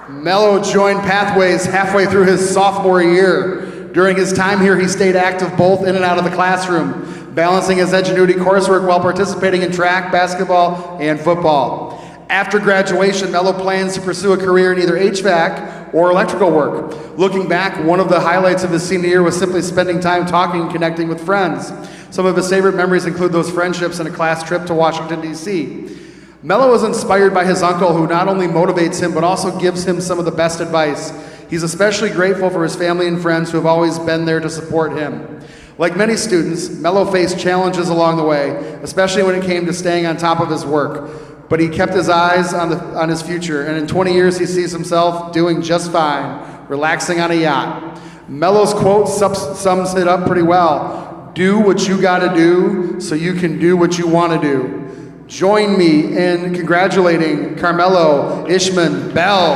Mello joined Pathways halfway through his sophomore year. During his time here, he stayed active both in and out of the classroom, balancing his Edgenuity coursework while participating in track, basketball, and football. After graduation, Mello plans to pursue a career in either HVAC or electrical work. Looking back, one of the highlights of his senior year was simply spending time talking and connecting with friends. Some of his favorite memories include those friendships and a class trip to Washington, D.C. Mello is inspired by his uncle, who not only motivates him, but also gives him some of the best advice. He's especially grateful for his family and friends who have always been there to support him. Like many students, Mello faced challenges along the way, especially when it came to staying on top of his work. But he kept his eyes on his future, and in 20 years he sees himself doing just fine, relaxing on a yacht. Mello's quote sums it up pretty well. Do what you gotta do so you can do what you wanna do. Join me in congratulating Carmelo Ishman Bell.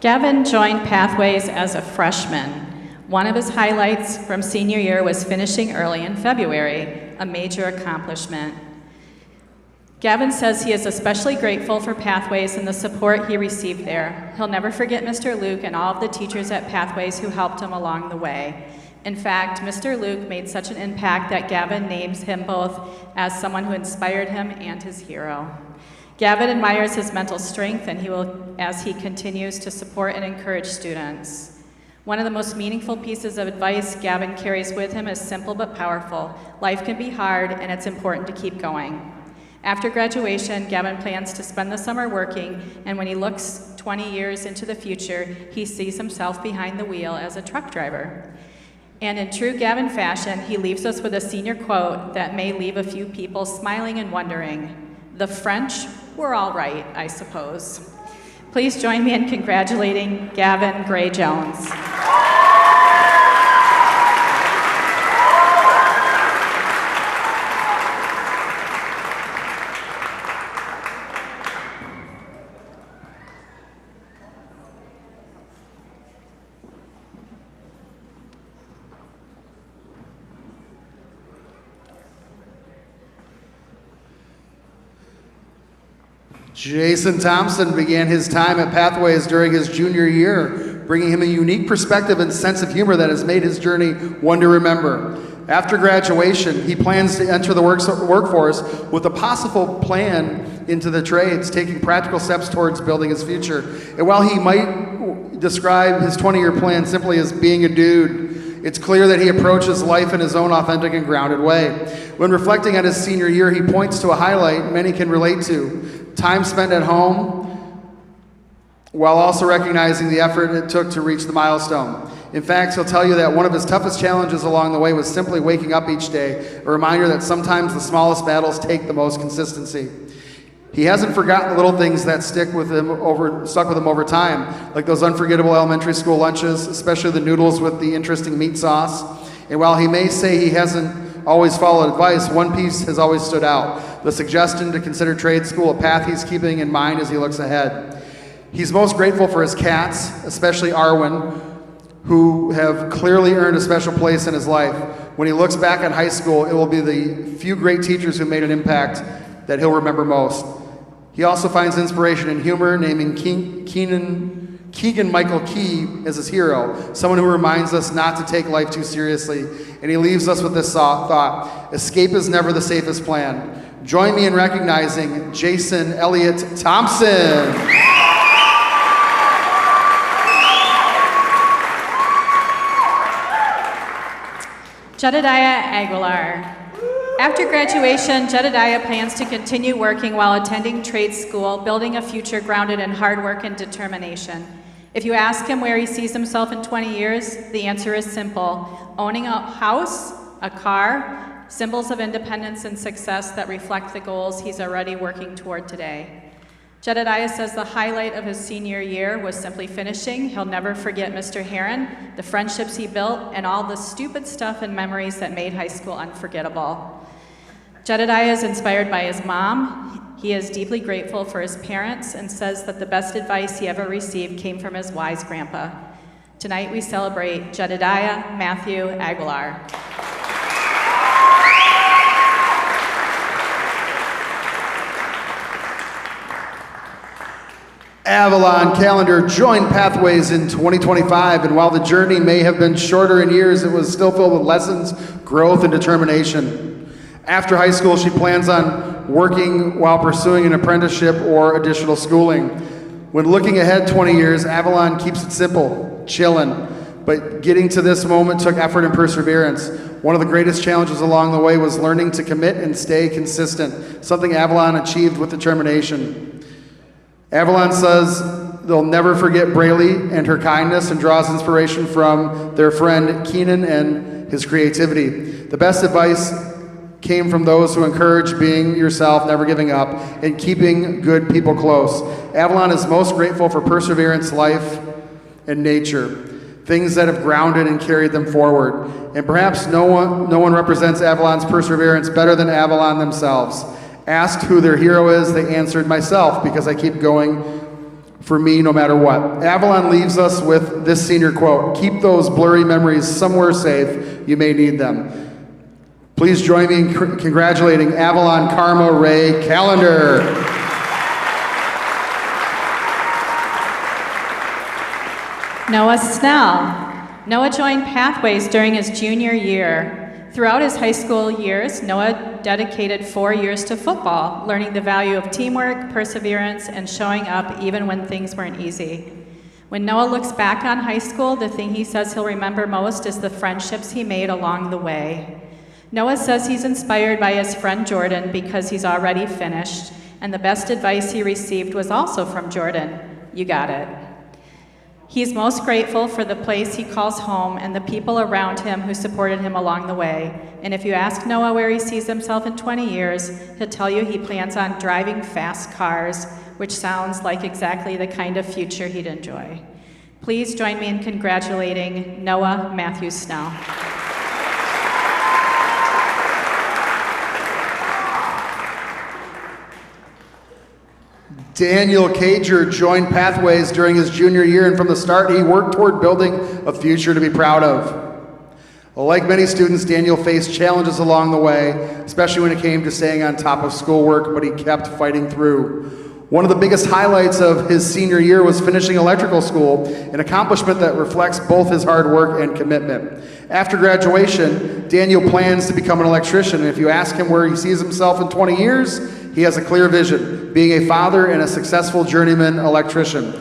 Gavin joined Pathways as a freshman. One of his highlights from senior year was finishing early in February, a major accomplishment. Gavin says he is especially grateful for Pathways and the support he received there. He'll never forget Mr. Luke and all of the teachers at Pathways who helped him along the way. In fact, Mr. Luke made such an impact that Gavin names him both as someone who inspired him and his hero. Gavin admires his mental strength, and as he continues to support and encourage students. One of the most meaningful pieces of advice Gavin carries with him is simple but powerful. Life can be hard, and it's important to keep going. After graduation, Gavin plans to spend the summer working, and when he looks 20 years into the future, he sees himself behind the wheel as a truck driver. And in true Gavin fashion, he leaves us with a senior quote that may leave a few people smiling and wondering, "The French were all right, I suppose." Please join me in congratulating Gavin Gray Jones. Jason Thompson began his time at Pathways during his junior year, bringing him a unique perspective and sense of humor that has made his journey one to remember. After graduation, he plans to enter the workforce with a possible plan into the trades, taking practical steps towards building his future. And while he might describe his 20-year plan simply as being a dude, it's clear that he approaches life in his own authentic and grounded way. When reflecting on his senior year, he points to a highlight many can relate to: time spent at home, while also recognizing the effort it took to reach the milestone. In fact, he'll tell you that one of his toughest challenges along the way was simply waking up each day, a reminder that sometimes the smallest battles take the most consistency. He hasn't forgotten the little things that stuck with him over time, like those unforgettable elementary school lunches, especially the noodles with the interesting meat sauce. And while he may say he hasn't always followed advice, one piece has always stood out: the suggestion to consider trade school, a path he's keeping in mind as he looks ahead. He's most grateful for his cats, especially Arwen, who have clearly earned a special place in his life. When he looks back on high school, it will be the few great teachers who made an impact that he'll remember most. He also finds inspiration in humor, naming Keegan Michael Key as his hero, someone who reminds us not to take life too seriously. And he leaves us with this thought: escape is never the safest plan. Join me in recognizing Jason Elliott Thompson. Jedediah Aguilar. After graduation, Jedediah plans to continue working while attending trade school, building a future grounded in hard work and determination. If you ask him where he sees himself in 20 years, the answer is simple: owning a house, a car, symbols of independence and success that reflect the goals he's already working toward today. Jedediah says the highlight of his senior year was simply finishing. He'll never forget Mr. Heron, the friendships he built, and all the stupid stuff and memories that made high school unforgettable. Jedediah is inspired by his mom. He is deeply grateful for his parents and says that the best advice he ever received came from his wise grandpa. Tonight we celebrate Jedediah Matthew Aguilar. Avalon Calendar joined Pathways in 2025, and while the journey may have been shorter in years, it was still filled with lessons, growth, and determination. After high school, she plans on working while pursuing an apprenticeship or additional schooling. When looking ahead 20 years, Avalon keeps it simple, chillin', but getting to this moment took effort and perseverance. One of the greatest challenges along the way was learning to commit and stay consistent, something Avalon achieved with determination. Avalon says they'll never forget Braylee and her kindness, and draws inspiration from their friend Keenan and his creativity. The best advice came from those who encourage being yourself, never giving up, and keeping good people close. Avalon is most grateful for perseverance, life, and nature, things that have grounded and carried them forward. And perhaps no one represents Avalon's perseverance better than Avalon themselves. Asked who their hero is, they answered, myself, because I keep going for me no matter what. Avalon leaves us with this senior quote: keep those blurry memories somewhere safe, you may need them. Please join me in congratulating Avalon Karma Ray Calendar. Noah Snell. Noah joined Pathways during his junior year. Throughout his high school years, Noah dedicated 4 years to football, learning the value of teamwork, perseverance, and showing up even when things weren't easy. When Noah looks back on high school, the thing he says he'll remember most is the friendships he made along the way. Noah says he's inspired by his friend Jordan because he's already finished, and the best advice he received was also from Jordan. You got it. He's most grateful for the place he calls home and the people around him who supported him along the way. And if you ask Noah where he sees himself in 20 years, he'll tell you he plans on driving fast cars, which sounds like exactly the kind of future he'd enjoy. Please join me in congratulating Noah Matthew Snow. Daniel Cager joined Pathways during his junior year, and from the start, he worked toward building a future to be proud of. Like many students, Daniel faced challenges along the way, especially when it came to staying on top of schoolwork, but he kept fighting through. One of the biggest highlights of his senior year was finishing electrical school, an accomplishment that reflects both his hard work and commitment. After graduation, Daniel plans to become an electrician, and if you ask him where he sees himself in 20 years, he has a clear vision, being a father and a successful journeyman electrician.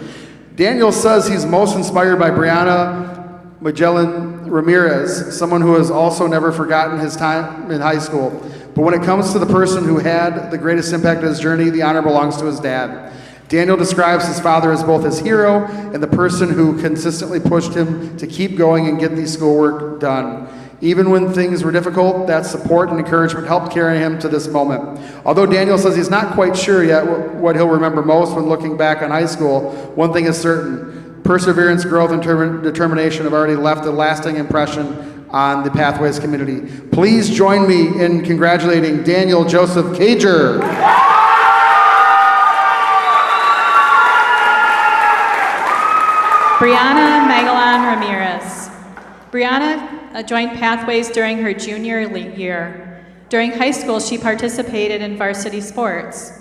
Daniel says he's most inspired by Brianna Magellan Ramirez, someone who has also never forgotten his time in high school. But when it comes to the person who had the greatest impact on his journey, the honor belongs to his dad. Daniel describes his father as both his hero and the person who consistently pushed him to keep going and get the schoolwork done. Even when things were difficult, that support and encouragement helped carry him to this moment. Although Daniel says he's not quite sure yet what he'll remember most when looking back on high school, one thing is certain: perseverance, growth, and determination have already left a lasting impression on the Pathways community. Please join me in congratulating Daniel Joseph Cager. Brianna Magellan Ramirez. Brianna joined Pathways during her junior year. During high school, she participated in varsity sports.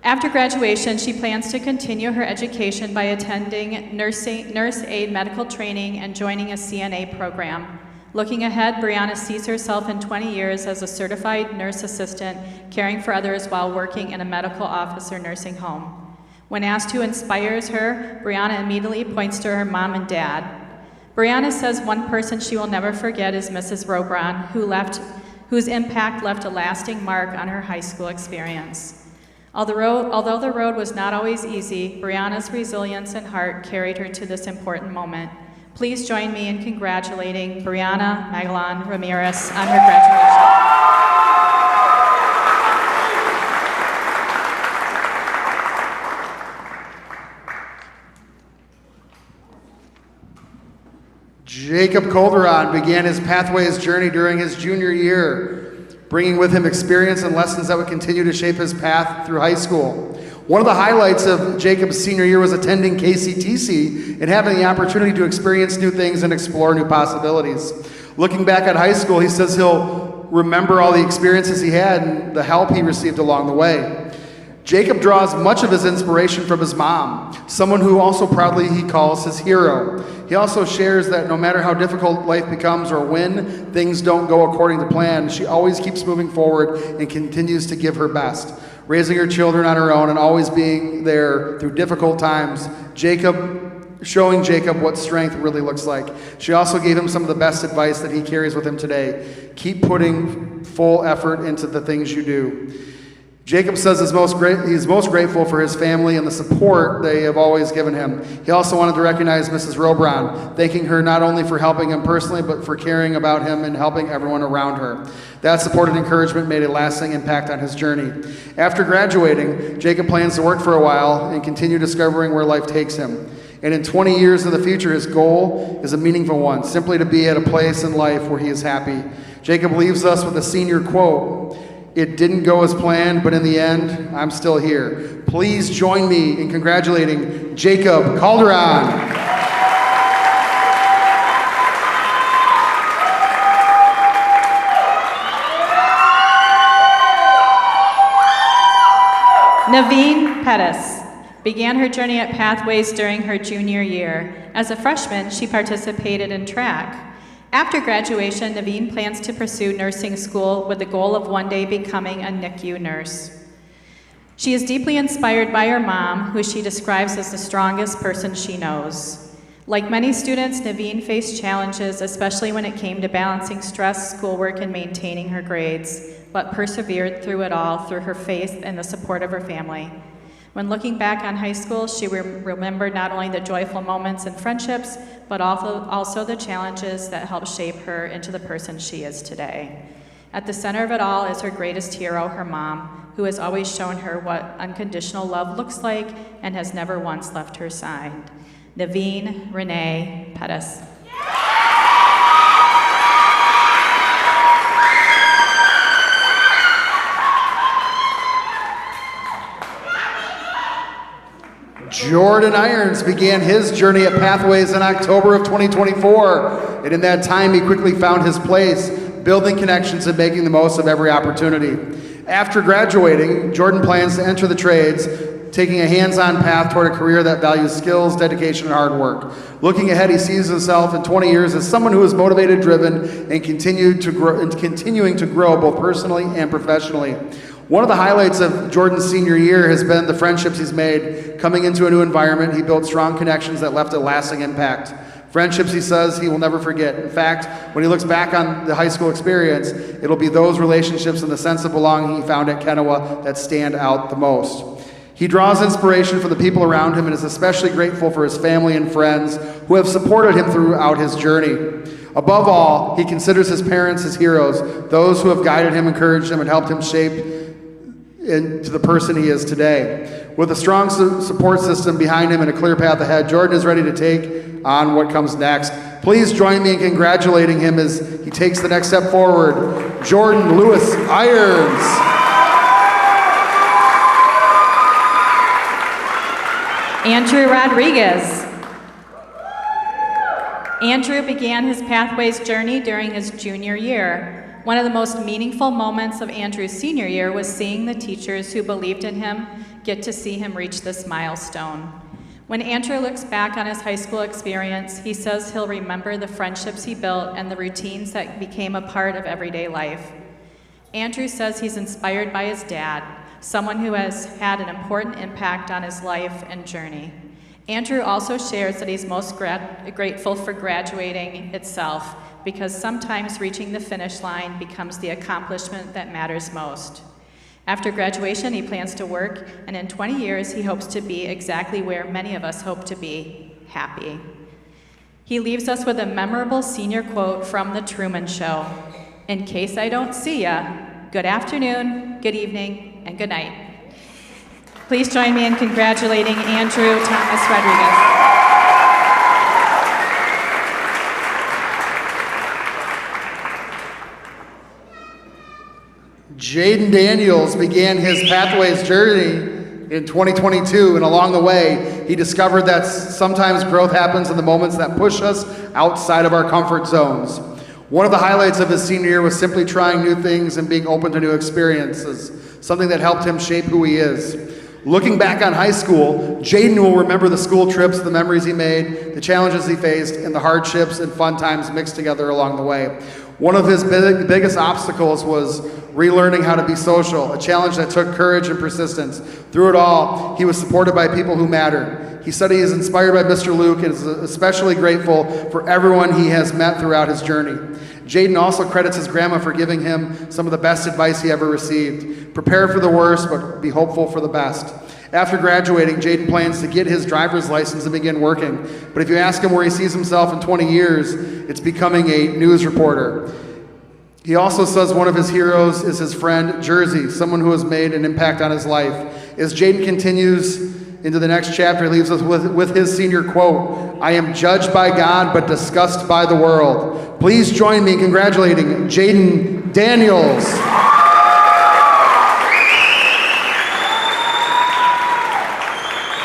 After graduation, she plans to continue her education by attending nurse aid medical training and joining a CNA program. Looking ahead, Brianna sees herself in 20 years as a certified nurse assistant, caring for others while working in a medical office or nursing home. When asked who inspires her, Brianna immediately points to her mom and dad. Brianna says one person she will never forget is Mrs. Robron, whose impact left a lasting mark on her high school experience. Although the road was not always easy, Brianna's resilience and heart carried her to this important moment. Please join me in congratulating Brianna Magellan Ramirez on her graduation. Jacob Calderon began his Pathways journey during his junior year, bringing with him experience and lessons that would continue to shape his path through high school. One of the highlights of Jacob's senior year was attending KCTC and having the opportunity to experience new things and explore new possibilities. Looking back at high school, he says he'll remember all the experiences he had and the help he received along the way. Jacob draws much of his inspiration from his mom, someone who also proudly he calls his hero. He also shares that no matter how difficult life becomes or when things don't go according to plan, she always keeps moving forward and continues to give her best, raising her children on her own and always being there through difficult times. Showing Jacob what strength really looks like. She also gave him some of the best advice that he carries with him today. Keep putting full effort into the things you do. Jacob says he's most grateful for his family and the support they have always given him. He also wanted to recognize Mrs. Robron, thanking her not only for helping him personally, but for caring about him and helping everyone around her. That support and encouragement made a lasting impact on his journey. After graduating, Jacob plans to work for a while and continue discovering where life takes him. And in 20 years in the future, his goal is a meaningful one, simply to be at a place in life where he is happy. Jacob leaves us with a senior quote: "It didn't go as planned, but in the end, I'm still here." Please join me in congratulating Jacob Calderon. Naveen Pettis began her journey at Pathways during her junior year. As a freshman, she participated in track. After graduation, Naveen plans to pursue nursing school with the goal of one day becoming a NICU nurse. She is deeply inspired by her mom, who she describes as the strongest person she knows. Like many students, Naveen faced challenges, especially when it came to balancing stress, schoolwork, and maintaining her grades, but persevered through it all through her faith and the support of her family. When looking back on high school, she remembered not only the joyful moments and friendships, but also the challenges that helped shape her into the person she is today. At the center of it all is her greatest hero, her mom, who has always shown her what unconditional love looks like and has never once left her side. Naveen Renee Pettis. Jordan Irons began his journey at Pathways in October of 2024, and in that time he quickly found his place, building connections and making the most of every opportunity. After graduating, Jordan plans to enter the trades, taking a hands-on path toward a career that values skills, dedication, and hard work. Looking ahead, he sees himself in 20 years as someone who is motivated, driven, and continuing to grow both personally and professionally. One of the highlights of Jordan's senior year has been the friendships he's made. Coming into a new environment, he built strong connections that left a lasting impact. Friendships, he says, he will never forget. In fact, when he looks back on the high school experience, it'll be those relationships and the sense of belonging he found at Kenowa that stand out the most. He draws inspiration from the people around him and is especially grateful for his family and friends who have supported him throughout his journey. Above all, he considers his parents his heroes, those who have guided him, encouraged him, and helped him shape into the person he is today. With a strong support system behind him and a clear path ahead, Jordan is ready to take on what comes next. Please join me in congratulating him as he takes the next step forward. Jordan Lewis Irons. Andrew Rodriguez. Andrew began his Pathways journey during his junior year. One of the most meaningful moments of Andrew's senior year was seeing the teachers who believed in him get to see him reach this milestone. When Andrew looks back on his high school experience, he says he'll remember the friendships he built and the routines that became a part of everyday life. Andrew says he's inspired by his dad, someone who has had an important impact on his life and journey. Andrew also shares that he's most grateful for graduating itself, because sometimes reaching the finish line becomes the accomplishment that matters most. After graduation, he plans to work, and in 20 years, he hopes to be exactly where many of us hope to be, happy. He leaves us with a memorable senior quote from The Truman Show: "In case I don't see ya, good afternoon, good evening, and good night." Please join me in congratulating Andrew Thomas Rodriguez. Jaden Daniels began his Pathways journey in 2022, and along the way, he discovered that sometimes growth happens in the moments that push us outside of our comfort zones. One of the highlights of his senior year was simply trying new things and being open to new experiences, something that helped him shape who he is. Looking back on high school, Jaden will remember the school trips, the memories he made, the challenges he faced, and the hardships and fun times mixed together along the way. One of his biggest obstacles was relearning how to be social, a challenge that took courage and persistence. Through it all, he was supported by people who mattered. He said he is inspired by Mr. Luke and is especially grateful for everyone he has met throughout his journey. Jaden also credits his grandma for giving him some of the best advice he ever received. Prepare for the worst, but be hopeful for the best. After graduating, Jaden plans to get his driver's license and begin working. But if you ask him where he sees himself in 20 years, it's becoming a news reporter. He also says one of his heroes is his friend Jersey, someone who has made an impact on his life. As Jaden continues into the next chapter, he leaves us with his senior quote: "I am judged by God, but discussed by the world." Please join me in congratulating Jaden Daniels.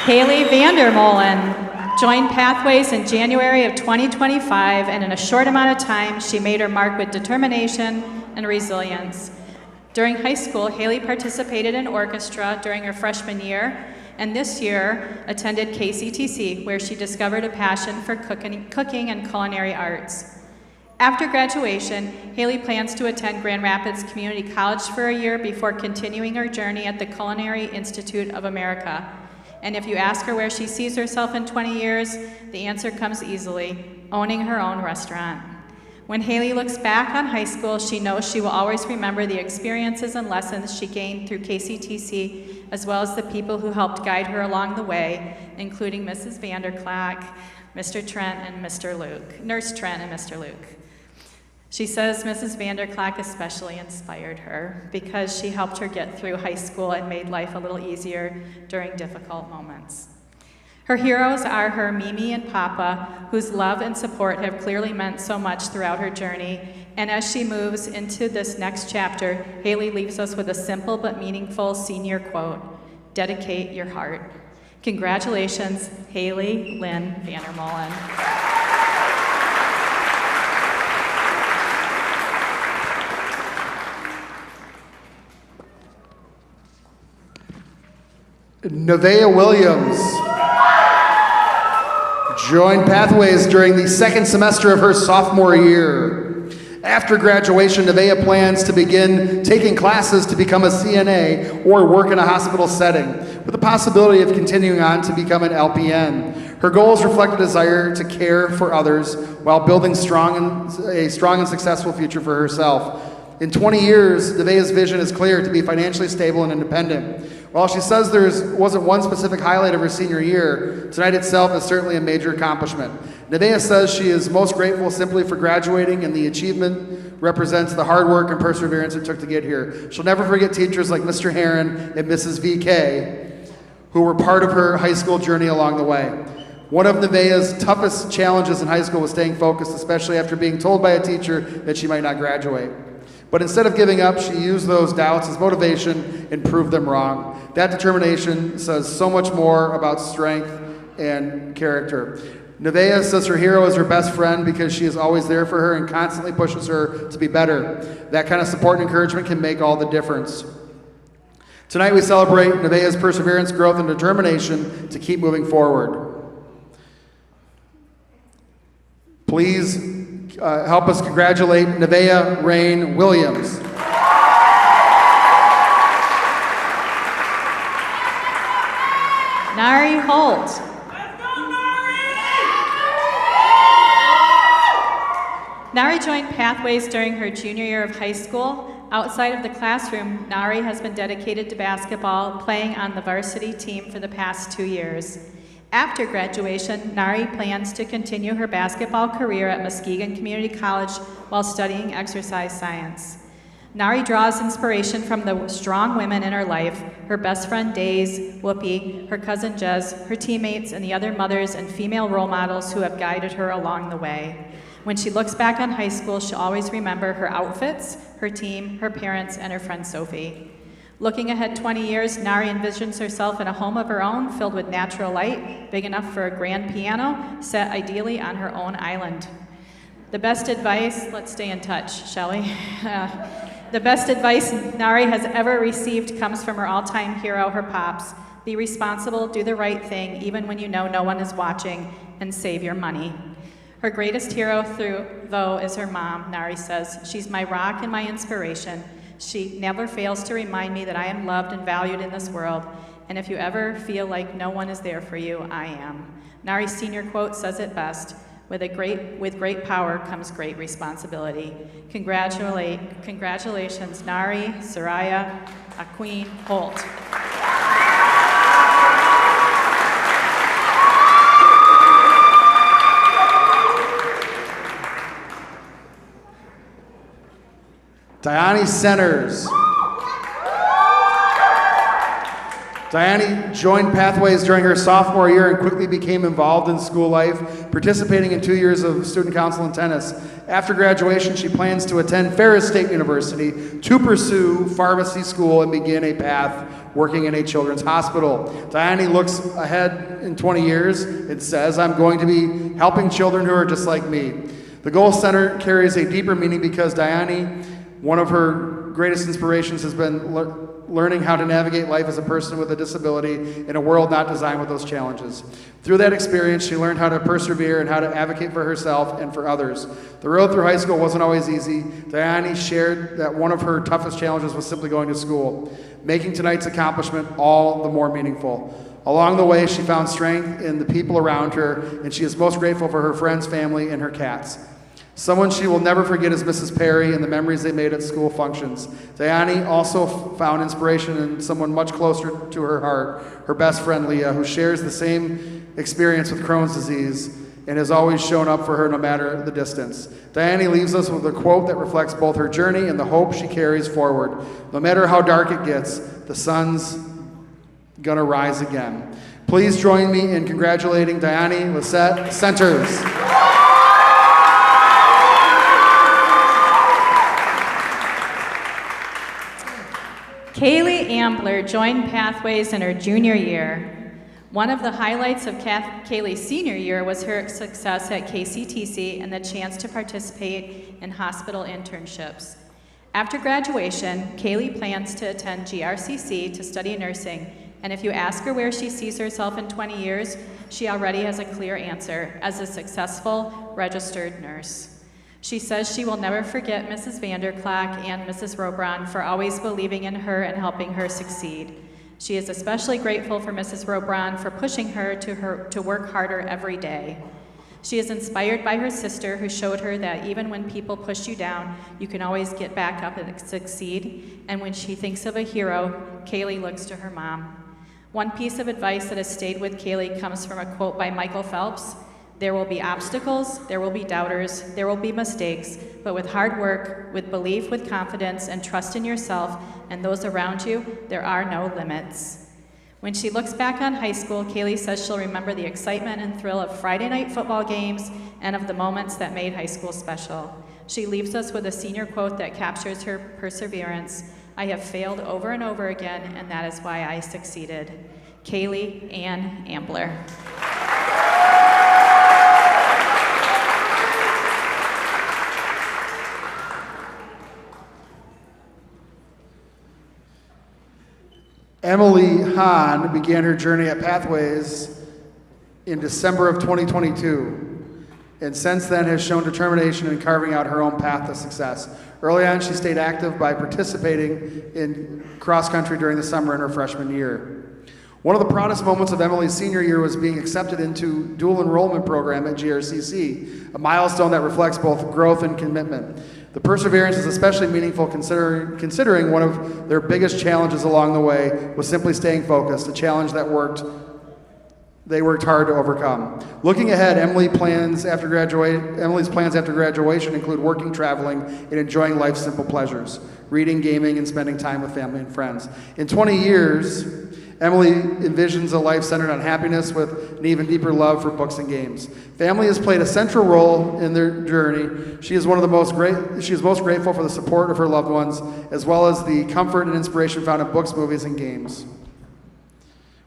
Haley Vandermolen joined Pathways in January of 2025, and in a short amount of time, she made her mark with determination and resilience. During high school, Haley participated in orchestra during her freshman year, and this year attended KCTC, where she discovered a passion for cooking and culinary arts. After graduation, Haley plans to attend Grand Rapids Community College for a year before continuing her journey at the Culinary Institute of America. And if you ask her where she sees herself in 20 years, the answer comes easily: owning her own restaurant. When Haley looks back on high school, she knows she will always remember the experiences and lessons she gained through KCTC, as well as the people who helped guide her along the way, including Mrs. Vanderklack, Mr. Trent, and Mr. Luke, Nurse Trent and Mr. Luke. She says Mrs. Vanderklack especially inspired her because she helped her get through high school and made life a little easier during difficult moments. Her heroes are her Mimi and Papa, whose love and support have clearly meant so much throughout her journey. And as she moves into this next chapter, Haley leaves us with a simple but meaningful senior quote: "Dedicate your heart." Congratulations, Haley Lynn Vandermolen. Nevaeh Williams joined Pathways during the second semester of her sophomore year. After graduation, Nevaeh plans to begin taking classes to become a CNA or work in a hospital setting, with the possibility of continuing on to become an LPN. Her goals reflect a desire to care for others while building a strong and successful future for herself. In 20 years, Nevaeh's vision is clear: to be financially stable and independent. While she says there wasn't one specific highlight of her senior year, tonight itself is certainly a major accomplishment. Nevaeh says she is most grateful simply for graduating, and the achievement represents the hard work and perseverance it took to get here. She'll never forget teachers like Mr. Heron and Mrs. VK, who were part of her high school journey along the way. One of Nevaeh's toughest challenges in high school was staying focused, especially after being told by a teacher that she might not graduate. But instead of giving up, she used those doubts as motivation and proved them wrong. That determination says so much more about strength and character. Nevaeh says her hero is her best friend because she is always there for her and constantly pushes her to be better. That kind of support and encouragement can make all the difference. Tonight we celebrate Nevaeh's perseverance, growth, and determination to keep moving forward. Please help us congratulate Nevaeh Rain Williams. Nari Holt. Nari joined Pathways during her junior year of high school. Outside of the classroom, Nari has been dedicated to basketball, playing on the varsity team for the past 2 years. After graduation, Nari plans to continue her basketball career at Muskegon Community College while studying exercise science. Nari draws inspiration from the strong women in her life: her best friend Days, Whoopi, her cousin Jez, her teammates, and the other mothers and female role models who have guided her along the way. When she looks back on high school, she'll always remember her outfits, her team, her parents, and her friend Sophie. Looking ahead 20 years, Nari envisions herself in a home of her own, filled with natural light, big enough for a grand piano, set ideally on her own island. The best advice, let's stay in touch, shall we? The best advice Nari has ever received comes from her all-time hero, her pops. Be responsible, do the right thing, even when you know no one is watching, and save your money. Her greatest hero, though, is her mom, Nari says. She's my rock and my inspiration. She never fails to remind me that I am loved and valued in this world, and if you ever feel like no one is there for you, I am. Nari's senior quote says it best: with great power comes great responsibility. Congratulations, Nari, Soraya, Aqueen, Holt. Diane Centers. Diane joined Pathways during her sophomore year and quickly became involved in school life, participating in 2 years of student council and tennis. After graduation, she plans to attend Ferris State University to pursue pharmacy school and begin a path working in a children's hospital. Diane looks ahead in 20 years and says, "I'm going to be helping children who are just like me." The Goal Center carries a deeper meaning because Diane, one of her greatest inspirations has been learning how to navigate life as a person with a disability in a world not designed with those challenges. Through that experience, she learned how to persevere and how to advocate for herself and for others. The road through high school wasn't always easy. Diane shared that one of her toughest challenges was simply going to school, making tonight's accomplishment all the more meaningful. Along the way, she found strength in the people around her, and she is most grateful for her friends, family, and her cats. Someone she will never forget is Mrs. Perry and the memories they made at school functions. Diane also found inspiration in someone much closer to her heart, her best friend Leah, who shares the same experience with Crohn's disease and has always shown up for her no matter the distance. Diane leaves us with a quote that reflects both her journey and the hope she carries forward. No matter how dark it gets, the sun's gonna rise again. Please join me in congratulating Diane Lissette Centers. Kaylee Ambler joined Pathways in her junior year. One of the highlights of Kaylee's senior year was her success at KCTC and the chance to participate in hospital internships. After graduation, Kaylee plans to attend GRCC to study nursing, and if you ask her where she sees herself in 20 years, she already has a clear answer: as a successful registered nurse. She says she will never forget Mrs. Vanderklag and Mrs. Robron for always believing in her and helping her succeed. She is especially grateful for Mrs. Robron for pushing her to work harder every day. She is inspired by her sister, who showed her that even when people push you down, you can always get back up and succeed. And when she thinks of a hero, Kaylee looks to her mom. One piece of advice that has stayed with Kaylee comes from a quote by Michael Phelps: "There will be obstacles, there will be doubters, there will be mistakes, but with hard work, with belief, with confidence, and trust in yourself and those around you, there are no limits." When she looks back on high school, Kaylee says she'll remember the excitement and thrill of Friday night football games and of the moments that made high school special. She leaves us with a senior quote that captures her perseverance: "I have failed over and over again, and that is why I succeeded." Kaylee Ann Ambler. Emily Hahn began her journey at Pathways in December of 2022, and since then has shown determination in carving out her own path to success. Early on, she stayed active by participating in cross country during the summer in her freshman year. One of the proudest moments of Emily's senior year was being accepted into dual enrollment program at GRCC, a milestone that reflects both growth and commitment. The perseverance is especially meaningful considering one of their biggest challenges along the way was simply staying focused, a challenge that they worked hard to overcome. Looking ahead, Emily's plans after graduation include working, traveling, and enjoying life's simple pleasures: reading, gaming, and spending time with family and friends. In 20 years, Emily envisions a life centered on happiness with an even deeper love for books and games. Family has played a central role in their journey. She is most grateful for the support of her loved ones, as well as the comfort and inspiration found in books, movies, and games.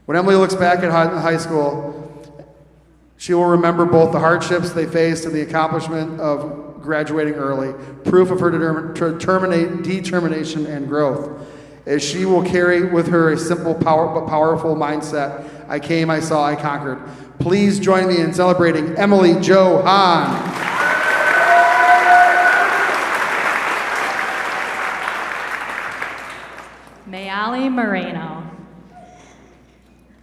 When Emily looks back at high school, she will remember both the hardships they faced and the accomplishment of graduating early, proof of her determination and growth. As she will carry with her a simple but powerful mindset: I came, I saw, I conquered. Please join me in celebrating Emily Jo Hahn. Mayali Moreno.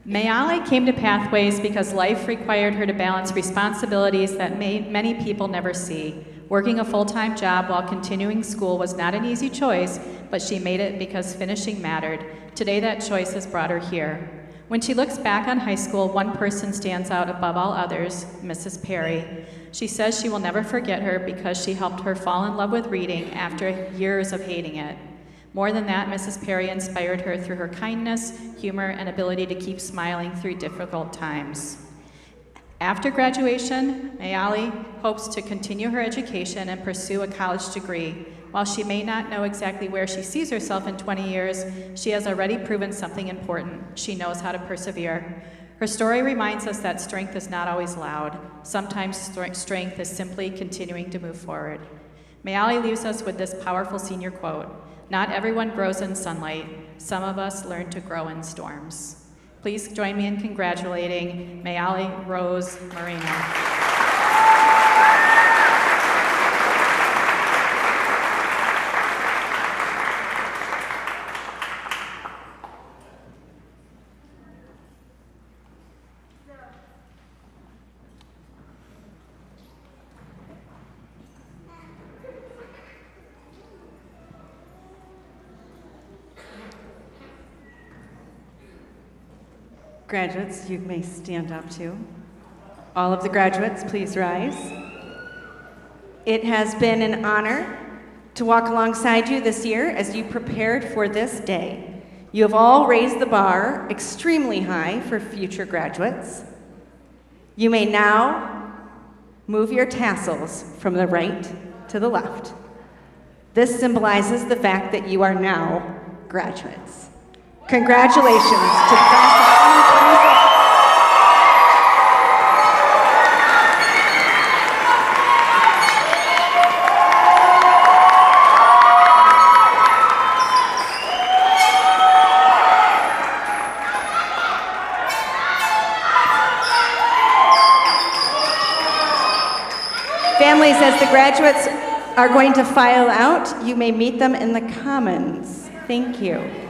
Mayali came to Pathways because life required her to balance responsibilities that many people never see. Working a full-time job while continuing school was not an easy choice, but she made it because finishing mattered. Today, that choice has brought her here. When she looks back on high school, one person stands out above all others: Mrs. Perry. She says she will never forget her because she helped her fall in love with reading after years of hating it. More than that, Mrs. Perry inspired her through her kindness, humor, and ability to keep smiling through difficult times. After graduation, Mayali hopes to continue her education and pursue a college degree. While she may not know exactly where she sees herself in 20 years, she has already proven something important. She knows how to persevere. Her story reminds us that strength is not always loud. Sometimes strength is simply continuing to move forward. Mayali leaves us with this powerful senior quote: Not everyone grows in sunlight. Some of us learn to grow in storms. Please join me in congratulating Mayali Rose Marino. Graduates, you may stand up too. All of the graduates, please rise. It has been an honor to walk alongside you this year as you prepared for this day. You have all raised the bar extremely high for future graduates. You may now move your tassels from the right to the left. This symbolizes the fact that you are now graduates. Congratulations to the class of 2026. Families, as the graduates are going to file out, you may meet them in the Commons. Thank you.